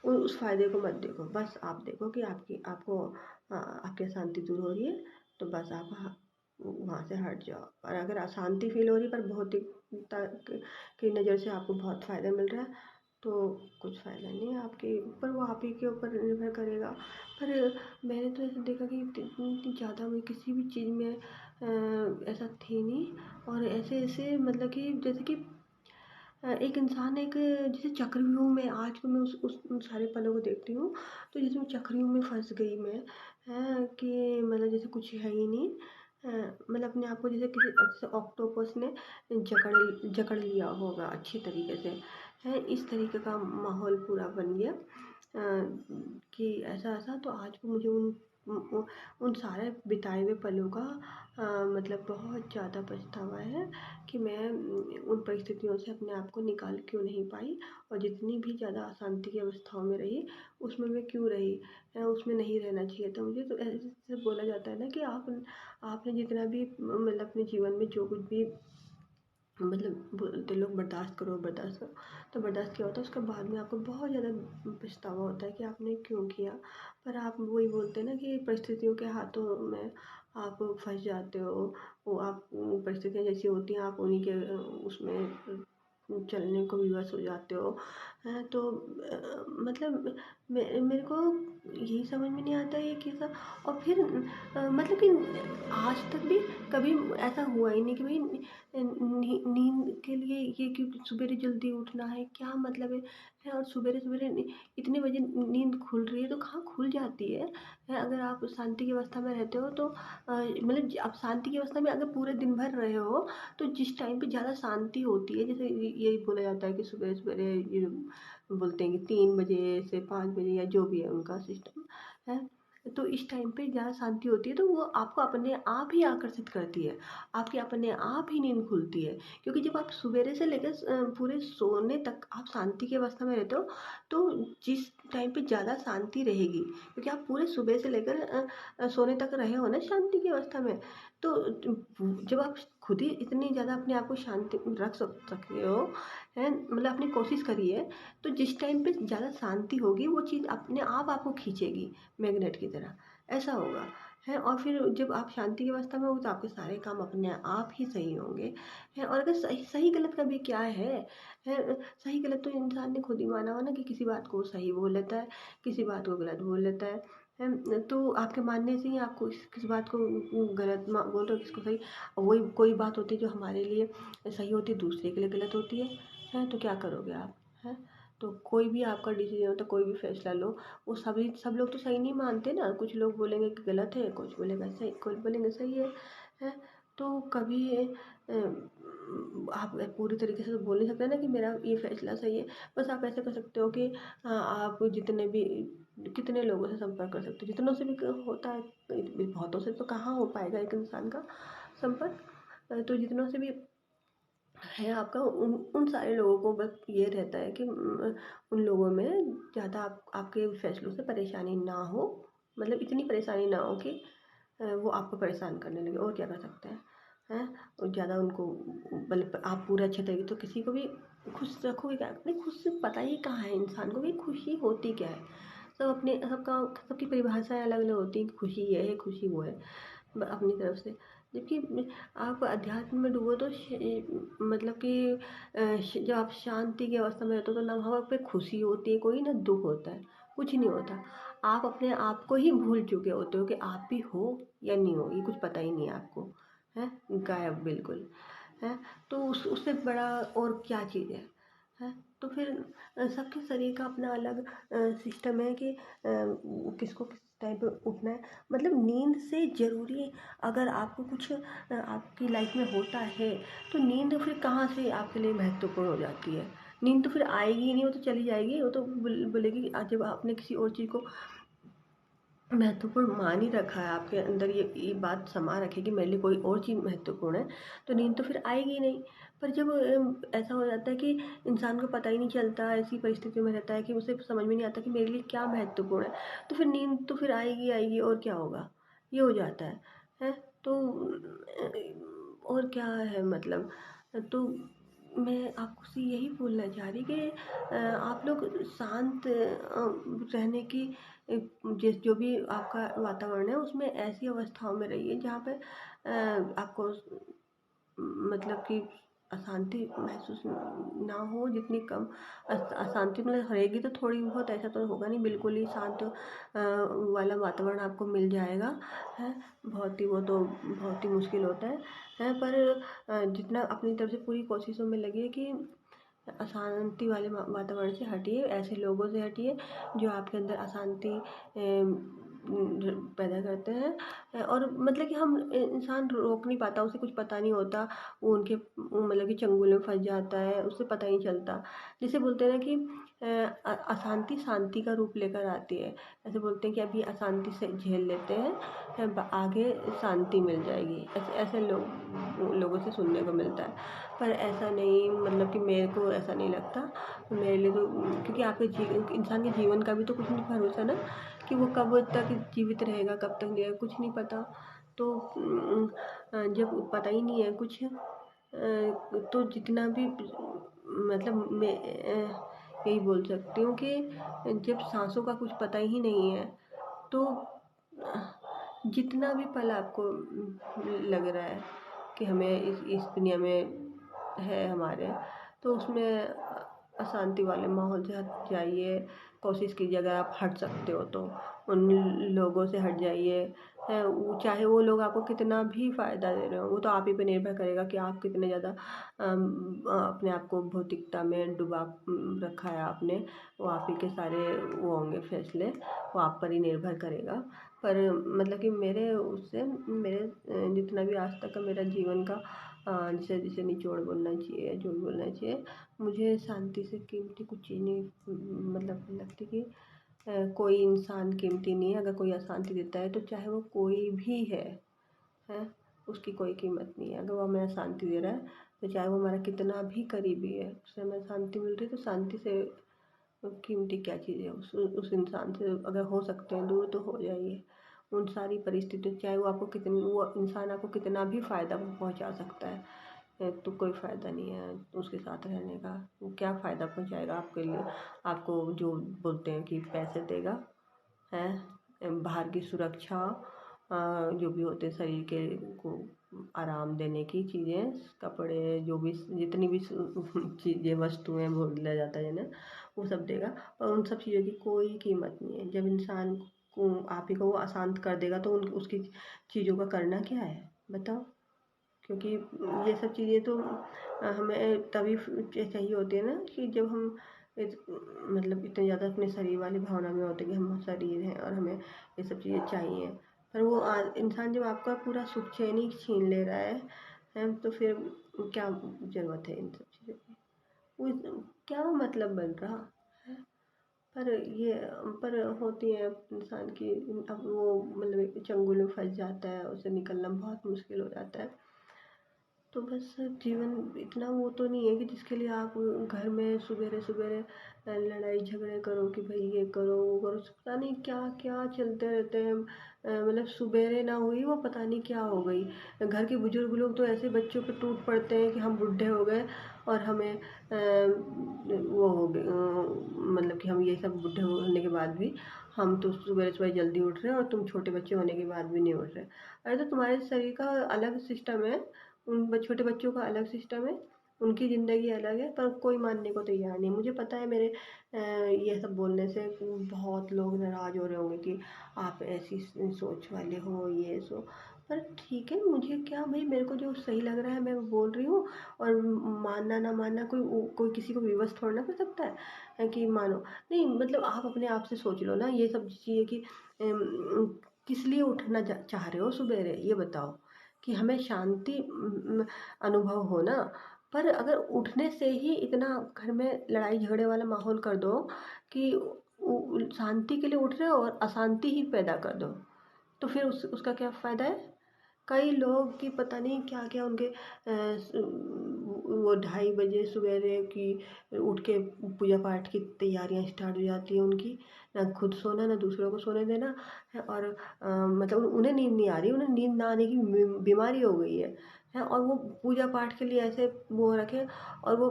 उस फ़ायदे को मत देखो। बस आप देखो कि आपकी अशांति दूर हो रही है, तो बस आप वहाँ से हट जाओ। और अगर अशांति फ़ील हो रही है पर भौतिकता की नज़र से आपको बहुत फ़ायदा मिल रहा है, तो कुछ फ़ायदा नहीं है आपके ऊपर, वो आप ही के ऊपर निर्भर करेगा। पर मैंने तो ऐसे देखा कि इतनी ज़्यादा मैं किसी भी चीज़ में ऐसा थी नहीं, और ऐसे मतलब कि जैसे कि एक इंसान एक जैसे चक्रव्यूह में, आज को मैं उस उन सारे पलों को देखती हूँ, तो जैसे मैं चक्रव्यूह में फँस गई मैं, कि मतलब जैसे कुछ है ही नहीं, मतलब अपने आप को जैसे किसी जैसे ऑक्टोपस ने जकड़ जकड़ लिया होगा अच्छी तरीके से, है, इस तरीके का माहौल पूरा बन गया। कि ऐसा-ऐसा, तो आज भी मुझे उन उन सारे बिताए हुए पलों का मतलब बहुत ज़्यादा पछतावा है कि मैं उन परिस्थितियों से अपने आप को निकाल क्यों नहीं पाई, और जितनी भी ज़्यादा अशांति की अवस्थाओं में रही, उसमें मैं क्यों रही, उसमें नहीं रहना चाहिए था मुझे। तो ऐसे बोला जाता है ना कि आपने जितना भी मतलब अपने जीवन में जो कुछ भी मतलब बोलते लोग, बर्दाश्त करो, तो बर्दाश्त किया होता है, उसके बाद में आपको बहुत ज़्यादा पछतावा होता है कि आपने क्यों किया। पर आप वही बोलते हैं ना कि परिस्थितियों के हाथों में आप फंस जाते हो, वो आप परिस्थितियाँ जैसी होती हैं, आप उन्हीं के उसमें चलने को विवश हो जाते हो, हैं। तो मतलब मेरे को यही समझ में नहीं आता ये कैसा। और फिर मतलब कि आज तक भी कभी ऐसा हुआ ही नहीं कि भाई नींद के लिए ये क्योंकि सवेरे जल्दी उठना है, क्या मतलब है, और सवेरे-सवेरे इतने बजे नींद खुल रही है तो कहाँ खुल जाती है। अगर आप शांति की अवस्था में रहते हो तो मतलब आप शांति की अवस्था में अगर पूरे दिन भर रहे हो, तो जिस टाइम पे ज़्यादा शांति होती है, जैसे यही बोला जाता है कि सवेरे-सवेरे ये बोलते हैं कि 3 बजे से 5 बजे या जो भी है उनका सिस्टम है, तो इस टाइम पे ज़्यादा शांति होती है, तो वो आपको अपने आप ही आकर्षित करती है, आपकी अपने आप ही नींद खुलती है। क्योंकि जब आप सवेरे से लेकर पूरे सोने तक आप शांति की अवस्था में रहते हो, तो जिस टाइम पे ज़्यादा शांति रहेगी, क्योंकि आप पूरे सुबह से लेकर सोने तक रहे हो ना शांति की अवस्था में, तो जब आप खुद ही इतनी ज़्यादा अपने आप को शांति रख सकते हो, है मतलब अपनी कोशिश करिए, तो जिस टाइम पे ज़्यादा शांति होगी वो चीज़ अपने आप आपको खींचेगी मैग्नेट की तरह, ऐसा होगा। है और फिर जब आप शांति की अवस्था में हो तो आपके सारे काम अपने आप ही सही होंगे। है और अगर सही सही गलत का भी क्या है सही गलत तो इंसान ने खुद ही माना हो ना, कि किसी बात को वो सही बोल लेता है, किसी बात को गलत बोल लेता है। तो आपके मानने से ही आपको किस बात को गलत बोल रहे हो, किसको सही। वही कोई बात होती है जो हमारे लिए सही होती है, दूसरे के लिए गलत होती है तो क्या करोगे आप। हैं तो कोई भी आपका डिसीजन होता है, कोई भी फैसला लो, वो सब लोग तो सही नहीं मानते ना, कुछ लोग बोलेंगे कि गलत है, कुछ बोलेगा सही, कुछ बोलेंगे सही है। तो कभी आप पूरी तरीके से तो बोल नहीं सकते ना कि मेरा ये फैसला सही है। बस आप ऐसे कर सकते हो कि आप जितने भी कितने लोगों से संपर्क कर सकते हो, जितनों से भी होता है, बहुतों से तो कहाँ हो पाएगा एक इंसान का संपर्क। तो जितनों से भी है आपका, उन सारे लोगों को बस ये रहता है कि उन लोगों में ज़्यादा आपके फैसलों से परेशानी ना हो, मतलब इतनी परेशानी ना हो कि वो आपको परेशान करने लगे, और क्या कर सकते हैं। और ज़्यादा उनको मतलब आप पूरे अच्छे तरीके तो किसी को भी खुश रखोगे क्या, अपनी खुद से पता ही कहाँ है इंसान को कि खुशी होती क्या है। सब अपने सबकी परिभाषाएं अलग अलग होती हैं कि खुशी ये है, खुशी वो है अपनी तरफ से। जबकि आप अध्यात्म में डूबो तो मतलब कि जब आप शांति की अवस्था में रहते हो तो ना वहाँ पे खुशी होती है कोई, ना दुख होता है, कुछ नहीं होता। आप अपने आप को ही भूल चुके होते हो कि आप भी हो या नहीं हो, ये कुछ पता ही नहीं है आपको। है गायब बिल्कुल। है तो उससे बड़ा और क्या चीज़ है। तो फिर सबके शरीर का अपना अलग सिस्टम है कि किसको किस टाइम पे उठना है। मतलब नींद से ज़रूरी, अगर आपको कुछ आपकी लाइफ में होता है तो नींद फिर कहाँ से आपके लिए महत्वपूर्ण हो जाती है। नींद तो फिर आएगी ही नहीं, वो तो चली जाएगी, वो तो बोलेगी कि जब आपने किसी और चीज़ को महत्वपूर्ण मान ही रखा है, आपके अंदर ये बात समा रखी कि मेरे लिए कोई और चीज़ महत्वपूर्ण है, तो नींद तो फिर आएगी ही नहीं। पर जब ऐसा हो जाता है कि इंसान को पता ही नहीं चलता, ऐसी परिस्थिति में रहता है कि उसे समझ में नहीं आता कि मेरे लिए क्या महत्वपूर्ण है, तो फिर नींद तो फिर आएगी आएगी, और क्या होगा, ये हो जाता है। तो और क्या है मतलब। तो मैं आपसे यही बोलना चाह रही कि आप लोग शांत रहने की जिस जो भी आपका वातावरण है उसमें ऐसी अवस्थाओं में रहिए जहाँ पे आपको मतलब कि अशांति महसूस ना हो, जितनी कम अशांति मतलब रहेगी तो थोड़ी बहुत, ऐसा तो होगा नहीं बिल्कुल ही शांत वाला वातावरण आपको मिल जाएगा। है बहुत ही वो तो बहुत ही मुश्किल होता है पर जितना अपनी तरफ से पूरी कोशिशों में लगे कि अशांति वाले वातावरण से हटिए, ऐसे लोगों से हटिए जो आपके अंदर अशांति पैदा करते हैं। और मतलब कि हम इंसान रोक नहीं पाता, उसे कुछ पता नहीं होता, वो उनके मतलब कि चंगुल में फंस जाता है, उसे पता ही नहीं चलता। जैसे बोलते हैं ना कि अशांति शांति का रूप लेकर आती है। ऐसे बोलते हैं कि अभी अशांति से झेल लेते हैं, आगे शांति मिल जाएगी, ऐसे ऐसे लोगों से सुनने को मिलता है। पर ऐसा नहीं, मतलब कि मेरे को ऐसा नहीं लगता। मेरे लिए तो क्योंकि आपके इंसान के जीवन का भी तो कुछ नहीं भरोसा ना, कि वो कब तक जीवित रहेगा, कब तक रहेगा, कुछ नहीं पता। तो जब पता ही नहीं है कुछ, तो जितना भी मतलब मैं यही बोल सकती हूँ कि जब सांसों का कुछ पता ही नहीं है तो जितना भी पल आपको लग रहा है कि हमें इस दुनिया में है हमारे, तो उसमें अशांति वाले माहौल से हट जाइए। कोशिश कीजिए, अगर आप हट सकते हो तो उन लोगों से हट जाइए। चाहे वो लोग आपको कितना भी फ़ायदा दे रहे हो, वो तो आप ही पे निर्भर करेगा कि आप कितने ज़्यादा अपने आप को भौतिकता में डुबा रखा है आपने। वो आप ही के सारे वो होंगे फैसले, वो आप पर ही निर्भर करेगा। पर मतलब कि मेरे उससे मेरे जितना भी आज तक का मेरा जीवन का जिसे जिसे निचोड़ बोलना चाहिए, जो भी बोलना चाहिए, मुझे शांति से कीमती कुछ चीज़ नहीं मतलब लगती कि कोई इंसान कीमती नहीं है। अगर कोई अशांति देता है तो चाहे वो कोई भी है उसकी कोई कीमत नहीं है। अगर वो हमें शांति दे रहा है तो चाहे वो हमारा कितना भी करीबी है, उससे हमें शांति मिल रही है, तो शांति से कीमती क्या चीज़ है। उस इंसान से अगर हो सकते हैं दूर तो हो जाइए, उन सारी परिस्थितियों, चाहे वो इंसान आपको कितना भी फ़ायदा पहुंचा सकता है, तो कोई फ़ायदा नहीं है उसके साथ रहने का। वो क्या फ़ायदा पहुंचाएगा आपके लिए? आपको जो बोलते हैं कि पैसे देगा, हैं बाहर की सुरक्षा, जो भी होते हैं शरीर के को आराम देने की चीज़ें, कपड़े, जो भी जितनी भी चीज़ें वस्तुएं बोला जाता है जिन्हें, वो सब देगा। और उन सब चीज़ों की कोई कीमत नहीं है। जब इंसान को आप ही को वो अशांत कर देगा तो उसकी चीज़ों का करना क्या है, बताओ? क्योंकि ये सब चीज़ें तो हमें तभी चाहिए होती है ना, कि जब हम मतलब इतने ज़्यादा अपने शरीर वाली भावना में होते हैं कि हम शरीर हैं और हमें ये सब चीज़ें चाहिए। पर वो इंसान जब आपका पूरा सुख चैन ही छीन ले रहा है तो फिर क्या ज़रूरत है इन सब चीज़ों की? वो क्या मतलब बन रहा है? पर ये पर होती है इंसान की, अब वो मतलब चंगुल में फंस जाता है, उसे निकलना बहुत मुश्किल हो जाता है। तो बस जीवन इतना वो तो नहीं है कि जिसके लिए आप घर में सुबेरे सुबेरे लड़ाई झगड़े करो कि भाई ये करो वो करो, पता नहीं क्या क्या चलते रहते हैं। मतलब सुबेरे ना हुई वो पता नहीं क्या हो गई। घर के बुजुर्ग लोग तो ऐसे बच्चों पे टूट पड़ते हैं कि हम बुढ़े हो गए और हमें वो हो गए, मतलब कि हम ये सब बुढ़े होने के बाद भी हम तो सुबह सुबह जल्दी उठ रहे हैं और तुम छोटे बच्चे होने के बाद भी नहीं उठ रहे। अरे तो तुम्हारे शरीर का अलग सिस्टम है, छोटे बच्चों का अलग सिस्टम है, उनकी ज़िंदगी अलग है, पर कोई मानने को तैयार नहीं। मुझे पता है मेरे ये सब बोलने से बहुत लोग नाराज़ हो रहे होंगे कि आप ऐसी सोच वाले हो, ये सो। पर ठीक है, मुझे क्या भाई, मेरे को जो सही लग रहा है मैं वो बोल रही हूँ। और मानना ना मानना कोई किसी को विवश थोड़ा ना कर सकता कि मानो नहीं। मतलब आप अपने आप से सोच लो ना ये सब चीज़ें कि किस लिए उठना चाह रहे हो सुबेरे, ये बताओ? कि हमें शांति अनुभव हो ना। पर अगर उठने से ही इतना घर में लड़ाई झगड़े वाला माहौल कर दो कि शांति के लिए उठ रहे हो और अशांति ही पैदा कर दो, तो फिर उसका क्या फ़ायदा है? कई लोग की पता नहीं क्या क्या उनके वो 2:30 बजे सवेरे की उठ के पूजा पाठ की तैयारियां स्टार्ट हो जाती हैं उनकी। ना खुद सोना ना दूसरों को सोने देना है। और मतलब उन्हें नींद नहीं आ रही, उन्हें नींद ना आने की बीमारी हो गई है। और वो पूजा पाठ के लिए ऐसे वो रखे, और वो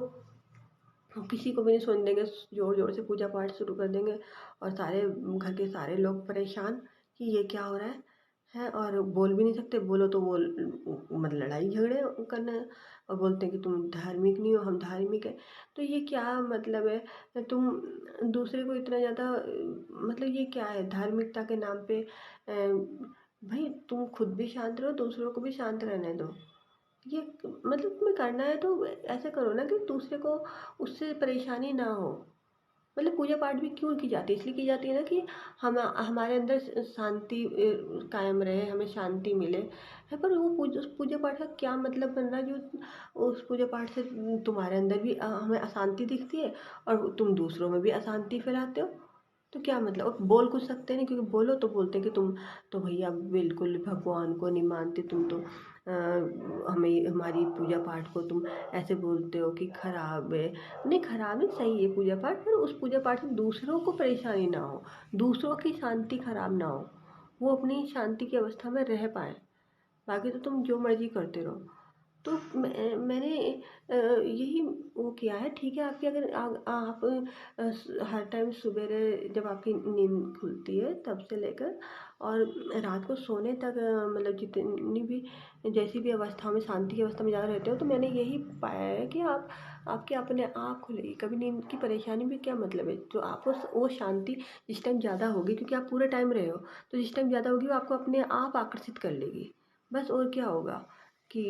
किसी को भी नहीं सोने देंगे, जोर जोर से पूजा पाठ शुरू कर देंगे। और सारे घर के सारे लोग परेशान कि ये क्या हो रहा है। और बोल भी नहीं सकते, बोलो तो वो मतलब लड़ाई झगड़े करना है। और बोलते हैं कि तुम धार्मिक नहीं हो, हम धार्मिक है। तो ये क्या मतलब है? तुम दूसरे को इतना ज़्यादा मतलब ये क्या है धार्मिकता के नाम पे? भाई तुम खुद भी शांत रहो, दूसरों को भी शांत रहने दो। ये मतलब तुम्हें करना है तो ऐसे करो ना कि दूसरे को उससे परेशानी ना हो। मतलब पूजा पाठ भी क्यों की जाती है? इसलिए की जाती है ना कि हम हमारे अंदर शांति कायम रहे, हमें शांति मिले है। पर वो उस पूजा पाठ का क्या मतलब बन रहा है जो उस पूजा पाठ से तुम्हारे अंदर भी हमें अशांति दिखती है और तुम दूसरों में भी अशांति फैलाते हो? तो क्या मतलब? और बोल कुछ सकते नहीं, क्योंकि बोलो तो बोलते हैं कि तुम तो भैया बिल्कुल भगवान को नहीं मानते, तुम तो हमें हमारी पूजा पाठ को तुम ऐसे बोलते हो कि खराब है। नहीं, खराब नहीं, सही है पूजा पाठ, पर उस पूजा पाठ से दूसरों को परेशानी ना हो, दूसरों की शांति खराब ना हो, वो अपनी शांति की अवस्था में रह पाए। बाकी तो तुम जो मर्जी करते रहो। तो मैंने यही वो किया है। ठीक है, आपकी अगर आप हर टाइम सुबेरे जब आपकी नींद खुलती है तब से लेकर और रात को सोने तक मतलब जितनी भी जैसी भी अवस्था में शांति की अवस्था में ज़्यादा रहते हो, तो मैंने यही पाया है कि आप आपके अपने आप खुलेगी। कभी नींद की परेशानी भी क्या मतलब है? तो आपको वो शांति जिस टाइम ज़्यादा होगी, क्योंकि आप पूरे टाइम रहे हो, तो जिस टाइम ज़्यादा होगी वो आपको अपने आप आकर्षित कर लेगी। बस और क्या होगा कि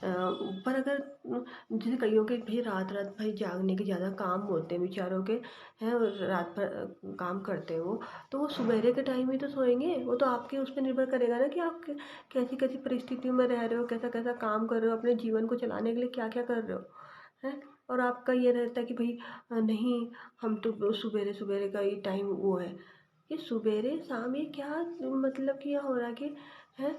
पर अगर जैसे कईयों के भाई रात रात भाई जागने के ज़्यादा काम होते हैं बेचारों के, हैं, और रात भर काम करते हैं वो, तो वो सुबेरे के टाइम ही तो सोएंगे। वो तो आपके उस पर निर्भर करेगा ना कि आप कैसी कैसी परिस्थितियों में रह रहे हो, कैसा कैसा काम कर रहे हो, अपने जीवन को चलाने के लिए क्या क्या कर रहे हो, हैं। और आपका ये रहता है कि भाई नहीं, हम तो सुबेरे सुबेरे का ही टाइम वो है। ये सुबेरे शाम ये क्या मतलब कि यह हो रहा है कि है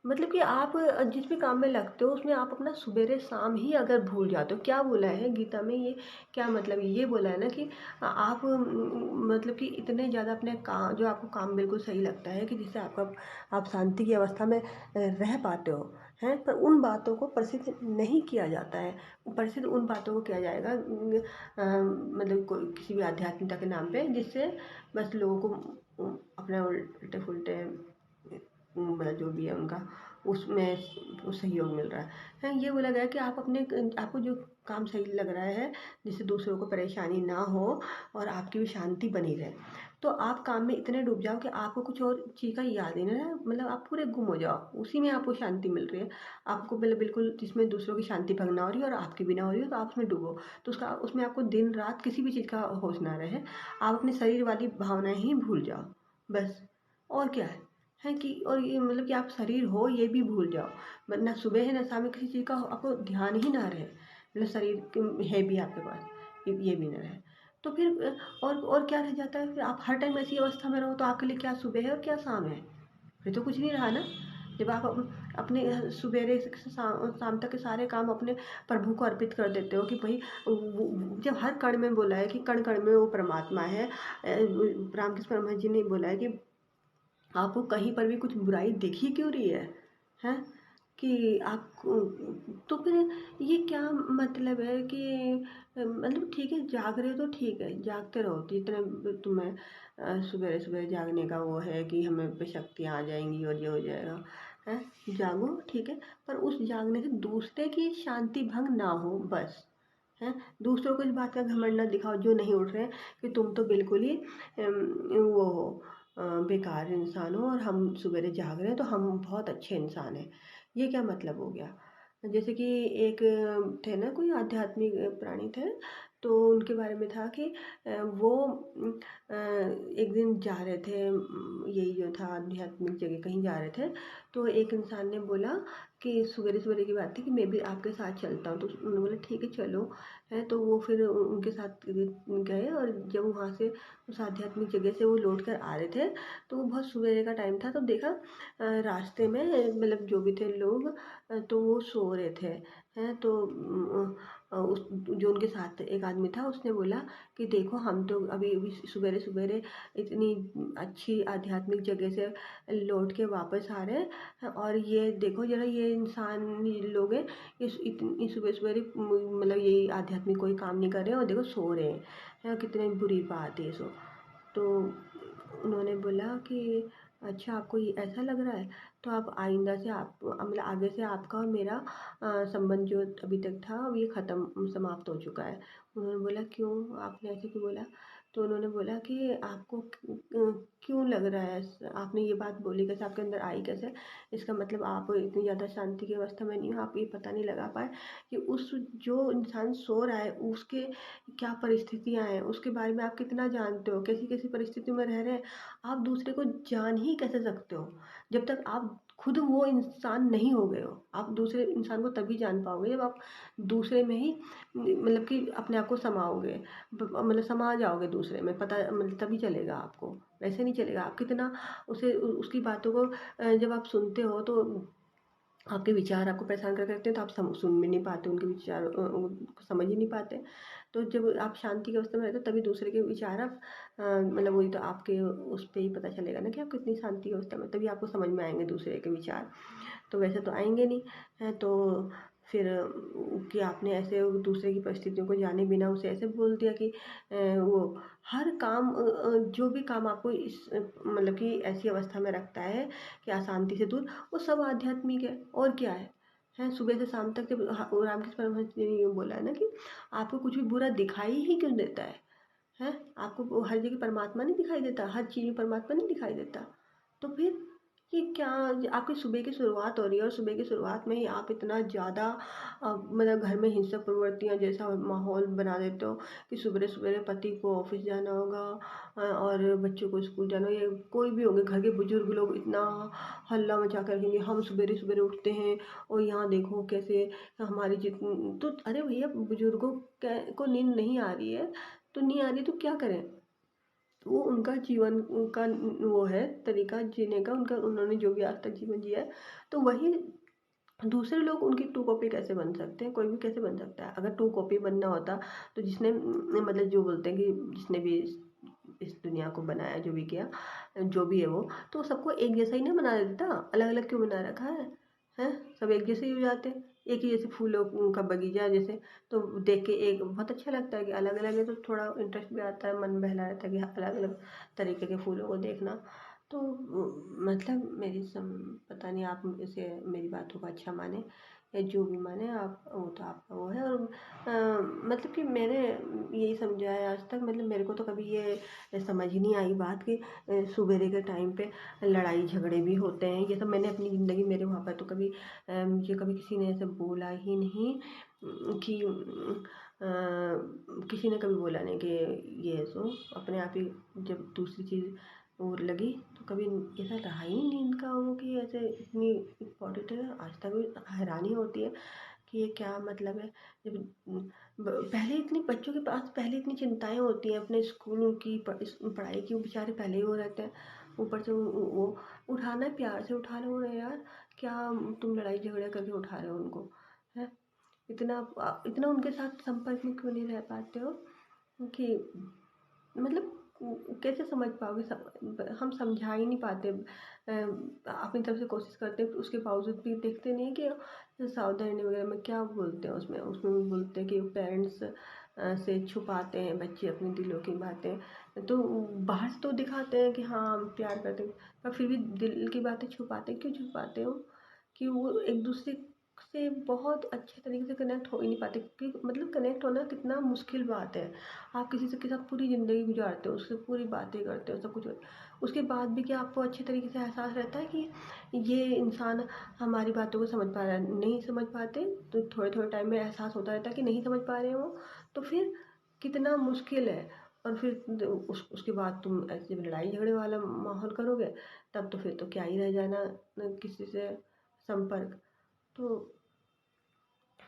मतलब कि आप जिस भी काम में लगते हो उसमें आप अपना सुबेरे शाम ही अगर भूल जाते हो, क्या बोला है गीता में ये, क्या मतलब ये बोला है ना कि आप मतलब कि इतने ज़्यादा अपने काम, जो आपको काम बिल्कुल सही लगता है कि जिससे आपका आप शांति की अवस्था में रह पाते हो हैं, पर उन बातों को प्रसिद्ध नहीं किया जाता है। प्रसिद्ध उन बातों को किया जाएगा मतलब कोई किसी भी आध्यात्मिकता के नाम पे, जिससे बस लोगों को अपने उल्टे फुल्टे मतलब जो भी है उनका उसमें सहयोग मिल रहा है। ये बोला गया है कि आप अपने, आपको जो काम सही लग रहा है जिससे दूसरों को परेशानी ना हो और आपकी भी शांति बनी रहे, तो आप काम में इतने डूब जाओ कि आपको कुछ और चीज़ का याद ही ना रहे, मतलब आप पूरे गुम हो जाओ, उसी में आपको शांति मिल रही है। आपको बिल्कुल जिसमें दूसरों की शांति भंग ना हो रही है और आपकी भी ना हो रही है, तो आप उसमें डूबो, तो उसका उसमें आपको दिन रात किसी भी चीज़ का होश ना रहे, आप अपने शरीर वाली भावनाएं ही भूल जाओ बस। और क्या है कि और ये मतलब कि आप शरीर हो ये भी भूल जाओ, ना सुबह है ना शाम में किसी चीज़ का आपको ध्यान ही ना रहे, मतलब शरीर है भी आपके पास, ये भी ना रहे, तो फिर और क्या रह जाता है? फिर आप हर टाइम ऐसी अवस्था में रहो तो आपके लिए क्या सुबह है और क्या शाम है? फिर तो कुछ नहीं रहा ना। जब आप अपने सवेरे से शाम तक के सारे काम अपने प्रभु को अर्पित कर देते हो कि भाई जब हर कण में बोला है कि कण कण में वो परमात्मा है, रामकृष्ण परमहंस जी ने बोला है कि आपको कहीं पर भी कुछ बुराई दिख ही क्यों रही है कि आप, तो फिर ये क्या मतलब है कि मतलब ठीक है जाग रहे हो तो ठीक है, जागते रहो, तो जितना तुम्हें सवेरे सवेरे जागने का वो है कि हमें पे शक्तियाँ आ जाएंगी और ये हो जाएगा है, जागो ठीक है, पर उस जागने से दूसरे की शांति भंग ना हो बस है। दूसरों को इस बात का घमंड ना दिखाओ जो नहीं उठ रहे हैं कि तुम तो बिल्कुल ही वो हो, बेकार इंसान हो और हम सवेरे जाग रहे हैं तो हम बहुत अच्छे इंसान हैं। ये क्या मतलब हो गया? जैसे कि एक थे ना कोई आध्यात्मिक प्राणी थे, तो उनके बारे में था कि वो एक दिन जा रहे थे, यही जो था आध्यात्मिक जगह कहीं जा रहे थे, तो एक इंसान ने बोला कि सवेरे सवेरे की बात थी कि मैं भी आपके साथ चलता हूँ, तो उन्होंने बोला ठीक है चलो है, तो वो फिर उनके साथ गए और जब वहाँ से उस आध्यात्मिक जगह से वो लौट कर आ रहे थे, तो वो बहुत सवेरे का टाइम था, तो देखा रास्ते में मतलब जो भी थे लोग तो वो सो रहे थे हैं, तो उस जो उनके साथ एक आदमी था उसने बोला कि देखो हम तो अभी अभी सवेरे सवेरे इतनी अच्छी आध्यात्मिक जगह से लौट के वापस आ रहे हैं और ये देखो जरा ये इंसान ये लोग हैं, इतनी सुबह सवेरे मतलब ये आध्यात्मिक कोई काम नहीं कर रहे हैं और देखो सो रहे हैं, कितनी बुरी बात है सो। तो उन्होंने बोला कि अच्छा आपको ये ऐसा लग रहा है, तो आप आइंदा से आप मतलब आगे से आपका और मेरा संबंध जो अभी तक था अब ये ख़त्म समाप्त हो चुका है। उन्होंने बोला क्यों, आपने ऐसे क्यों बोला? तो उन्होंने बोला कि आपको क्यों लग रहा है, आपने ये बात बोली कैसे, आपके अंदर आई कैसे? इसका मतलब आप इतनी ज़्यादा शांति की अवस्था में नहीं हो, आप ये पता नहीं लगा पाए कि उस जो इंसान सो रहा है उसके क्या परिस्थितियाँ हैं, उसके बारे में आप कितना जानते हो, कैसी कैसी परिस्थितियों में रह रहे हैं, आप दूसरे को जान ही कैसे सकते हो जब तक आप खुद वो इंसान नहीं हो गए हो। आप दूसरे इंसान को तभी जान पाओगे जब आप दूसरे में ही मतलब कि अपने आप को समाओगे, मतलब समा जाओगे दूसरे में, पता मतलब तभी चलेगा आपको, वैसे नहीं चलेगा। आप कितना उसे उसकी बातों को जब आप सुनते हो तो आपके विचार आपको परेशान कर करते हैं, तो आप सुन भी नहीं पाते उनके विचार को समझ ही नहीं पाते। तो जब आप शांति की अवस्था में रहते हो तभी दूसरे के विचार आप मतलब वही तो आपके उस पे ही पता चलेगा ना कि आप कितनी शांति की अवस्था में, तभी आपको समझ में आएंगे दूसरे के विचार, तो वैसे तो आएंगे नहीं है। तो फिर कि आपने ऐसे दूसरे की परिस्थितियों को जाने बिना उसे ऐसे बोल दिया कि वो हर काम जो भी काम आपको इस मतलब कि ऐसी अवस्था में रखता है कि अशांति से दूर, वो सब आध्यात्मिक है और क्या है सुबह से शाम तक जब रामकृष्ण परमहंस जी ने ये बोला है ना कि आपको कुछ भी बुरा दिखाई ही क्यों देता है आपको हर जगह परमात्मा नहीं दिखाई देता, हर चीज़ में परमात्मा नहीं दिखाई देता, तो फिर ये क्या, आपकी सुबह की शुरुआत हो रही है और सुबह की शुरुआत में ही आप इतना ज़्यादा मतलब घर में हिंसक प्रवृत्तियाँ जैसा माहौल बना देते हो कि सुबह सुबह पति को ऑफिस जाना होगा और बच्चों को स्कूल जाना, ये कोई भी होंगे घर के बुजुर्ग लोग इतना हल्ला मचा कर कहेंगे हम सुबह सुबह उठते हैं और यहाँ देखो कैसे हमारी जितनी, तो अरे भैया बुजुर्गों को नींद नहीं आ रही है तो नहीं आ रही तो क्या करें, वो उनका जीवन का वो है तरीका जीने का, उनका उन्होंने जो भी आज तक जीवन जिया है, तो वही दूसरे लोग उनकी टू कॉपी कैसे बन सकते हैं? कोई भी कैसे बन सकता है? अगर टू कॉपी बनना होता तो जिसने मतलब जो बोलते हैं कि जिसने भी इस दुनिया को बनाया, जो भी किया, जो भी है वो, तो सबको एक जैसा ही ना बना देता, अलग अलग क्यों बना रखा है? हैं? सब एक जैसे ही हो जाते, एक ही जैसे फूलों का बगीचा जैसे, तो देख के एक बहुत अच्छा लगता है कि अलग अलग है, तो थोड़ा इंटरेस्ट भी आता है, मन बहला रहता है कि अलग अलग तरीके के फूलों को देखना। तो मतलब पता नहीं आप इसे मेरी बातों को अच्छा माने या जो भी माने आप, वो तो आपका वो है। और मतलब कि मैंने यही समझा है आज तक, मतलब मेरे को तो कभी ये समझ ही नहीं आई बात कि सवेरे के टाइम पे लड़ाई झगड़े भी होते हैं। ये सब मैंने अपनी ज़िंदगी, मेरे वहाँ पर तो कभी मुझे कभी किसी ने ऐसे बोला ही नहीं कि किसी ने कभी बोला नहीं कि ये सो अपने आप ही जब दूसरी चीज़ और लगी, तो कभी ऐसा रहा ही नहीं नींद का वो कि ऐसे इतनी इम्पोर्टेंट है। आज तक भी हैरानी होती है कि ये क्या मतलब है। जब पहले इतनी बच्चों के पास पहले इतनी चिंताएं होती हैं अपने स्कूल की पढ़ाई की, वो बेचारे पहले ही हो रहते हैं, ऊपर से वो उठाना है, प्यार से उठा लो उन्हें यार, क्या तुम लड़ाई झगड़ा करके उठा रहे हो उनको? है इतना इतना उनके साथ संपर्क में क्यों नहीं रह पाते हो कि मतलब कैसे समझ पाओगे? हम समझा ही नहीं पाते, अपनी तरफ से कोशिश करते हैं, उसके बावजूद भी देखते नहीं कि सावधानी वगैरह में क्या बोलते हैं, उसमें उसमें भी बोलते हैं कि पेरेंट्स से छुपाते हैं बच्चे अपने दिलों की बातें, तो बाहर से तो दिखाते हैं कि हाँ हम प्यार करते हैं, पर फिर भी दिल की बातें छुपाते हैं। क्यों छुपाते हो? कि वो एक दूसरे से बहुत अच्छे तरीके से कनेक्ट हो ही नहीं पाते, क्योंकि मतलब कनेक्ट होना कितना मुश्किल बात है। आप किसी से के साथ पूरी ज़िंदगी गुजारते हो, उससे पूरी बातें करते हो, सब कुछ, उसके बाद भी क्या आपको अच्छे तरीके से एहसास रहता है कि ये इंसान हमारी बातों को समझ पा रहा है? नहीं समझ पाते, तो थोड़े थोड़े टाइम में एहसास होता रहता है कि नहीं समझ पा रहे हो, तो फिर कितना मुश्किल है। और फिर उसके बाद तुम ऐसे जब लड़ाई झगड़े वाला माहौल करोगे, तब तो फिर तो क्या ही रह जाना किसी से संपर्क। तो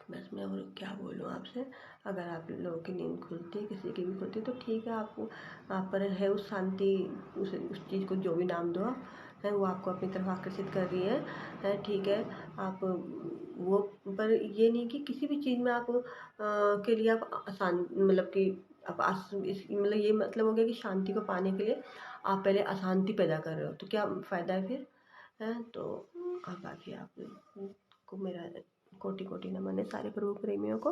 बस मैं और क्या बोलूँ आपसे। अगर आप लोगों की नींद खुलती है, किसी की भी खुलती है, तो ठीक है, आपको आप पर है उस शांति, उस चीज़ को जो भी नाम दो आप, है वो आपको अपनी तरफ आकर्षित कर रही है ठीक है। आप वो, पर ये नहीं कि किसी भी चीज़ में आप के लिए आप आसान, मतलब कि आप मतलब ये मतलब हो गया कि शांति को पाने के लिए आप पहले अशांति पैदा कर रहे हो, तो क्या फ़ायदा है फिर? है तो बाकी आप को मेरा कोटि कोटि नमन है, सारे प्रभु प्रेमियों को।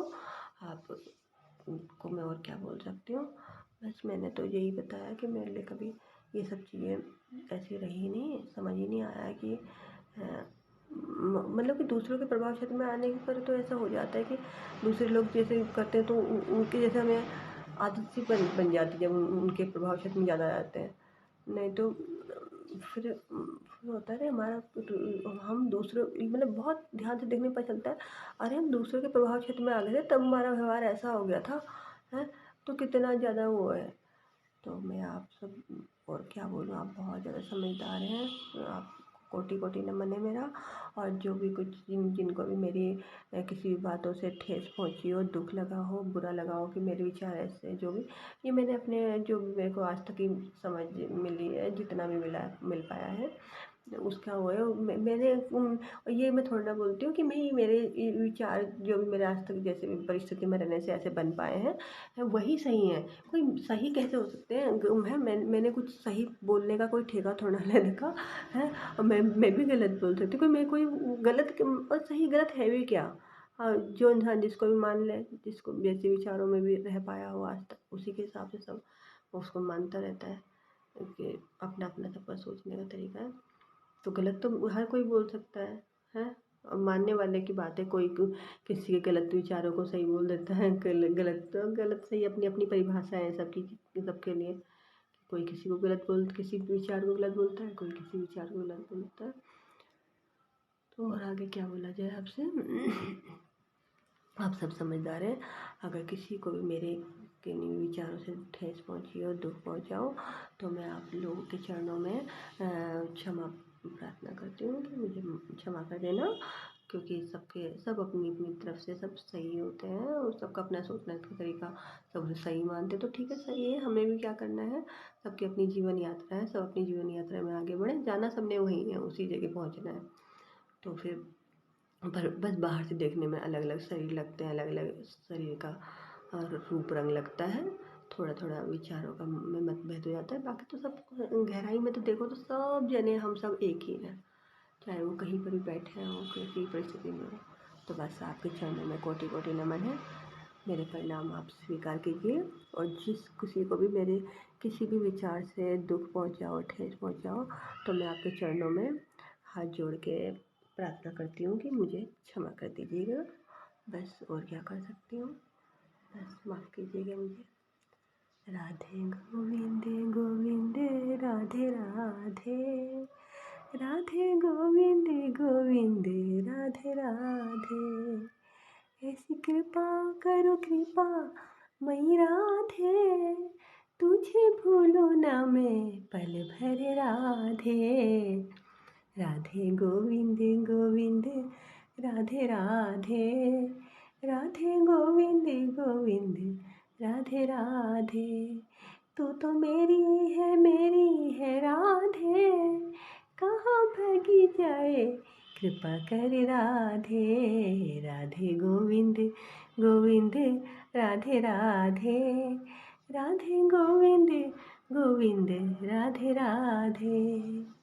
आप को मैं और क्या बोल सकती हूँ? बस मैंने तो यही बताया कि मेरे लिए कभी ये सब चीज़ें ऐसी रही नहीं, समझ ही नहीं आया कि मतलब कि दूसरों के प्रभाव क्षेत्र में आने पर तो ऐसा हो जाता है कि दूसरे लोग जैसे करते हैं तो उनके जैसे हमें आदत सी बन जाती है जब उनके प्रभाव क्षेत्र में ज़्यादा आ जाते हैं। नहीं तो फिर होता है हमारा, हम दूसरों मतलब बहुत ध्यान से देखने पर चलता है, अरे हम दूसरों के प्रभाव क्षेत्र में आ गए थे तब हमारा व्यवहार ऐसा हो गया था, है तो कितना ज़्यादा वो है। तो मैं आप सब और क्या बोलूँ, आप बहुत ज़्यादा समझदार हैं, आप कोटि कोटि नमन है मेरा। और जो भी कुछ जिनको भी मेरी किसी भी बातों से ठेस पहुँची हो, दुख लगा हो, बुरा लगा हो कि मेरे विचार ऐसे जो भी, ये मैंने अपने जो मेरे को आज तक की समझ मिली है, जितना भी मिल पाया है उसका वो है। मैंने ये मैं थोड़ा ना बोलती हूँ कि मैं मेरे विचार जो भी मेरे आज तक जैसे भी परिस्थिति में रहने से ऐसे बन पाए हैं वही सही है। कोई सही कैसे हो सकते हैं? है मैंने कुछ सही बोलने का कोई ठेका थोड़ा लेने का है, और मैं भी गलत बोल सकती हूँ। कोई गलत और सही गलत है भी क्या? जो इंसान जिसको भी मान ले, जिसको जैसे विचारों में भी रह पाया हो आज तक, उसी के हिसाब से सब उसको मानता रहता है कि अपना अपना सबका सोचने का तरीका है। तो गलत तो हर कोई बोल सकता है? और मानने वाले की बात है, कोई किसी के गलत विचारों को सही बोल देता है, गलत तो गलत सही अपनी अपनी परिभाषा है सबकी, सबके लिए। कोई किसी को गलत किसी विचार को गलत बोलता है, कोई किसी विचार को गलत बोलता है। तो और आगे क्या बोला जाए आपसे? आप सब समझदार हैं। अगर किसी को भी मेरे के विचारों से ठेस पहुंची हो, दुख पहुंचा हो, तो मैं आप लोगों के चरणों में क्षमा प्रार्थना करती हूँ कि मुझे क्षमा कर देना। क्योंकि सब अपनी अपनी तरफ से सब सही होते हैं और सबका अपना सोचने का तरीका सब उसे सही मानते हैं, तो ठीक है, सही है, हमें भी क्या करना है, सबकी अपनी जीवन यात्रा है, सब अपनी जीवन यात्रा में आगे बढ़ें, जाना सबने वहीं है, उसी जगह पहुँचना है। तो फिर बस बाहर से देखने में अलग अलग शरीर लगते हैं, अलग अलग शरीर का रूप रंग लगता है, थोड़ा थोड़ा विचारों का में मतभेद हो जाता है, बाकी तो सब गहराई में तो देखो तो सब जने हम सब एक ही हैं, चाहे वो कहीं पर भी बैठे हों, किसी परिस्थिति में हो। तो बस आपके चरणों में कोटि कोटि नमन है, मेरे परिणाम आप स्वीकार कीजिए, और जिस किसी को भी मेरे किसी भी विचार से दुख पहुंचाओ, ठेस पहुंचाओ, तो मैं आपके चरणों में हाथ जोड़ के प्रार्थना करती हूँ कि मुझे क्षमा कर दीजिएगा, बस और क्या कर सकती हूँ, बस माफ़ कीजिएगा मुझे। राधे गोविंद गोविंद राधे राधे, राधे गोविंद गोविंद राधे राधे, ऐसी कृपा करो कृपा मई राधे, तुझे भूलो ना मैं पल भर राधे, राधे गोविंद गोविंद राधे राधे, राधे गोविंद गोविंद राधे राधे, तू तो मेरी है राधे, कहाँ भागी जाए कृपा कर राधे, राधे गोविंद गोविंद राधे राधे, राधे गोविंद गोविंद राधे राधे।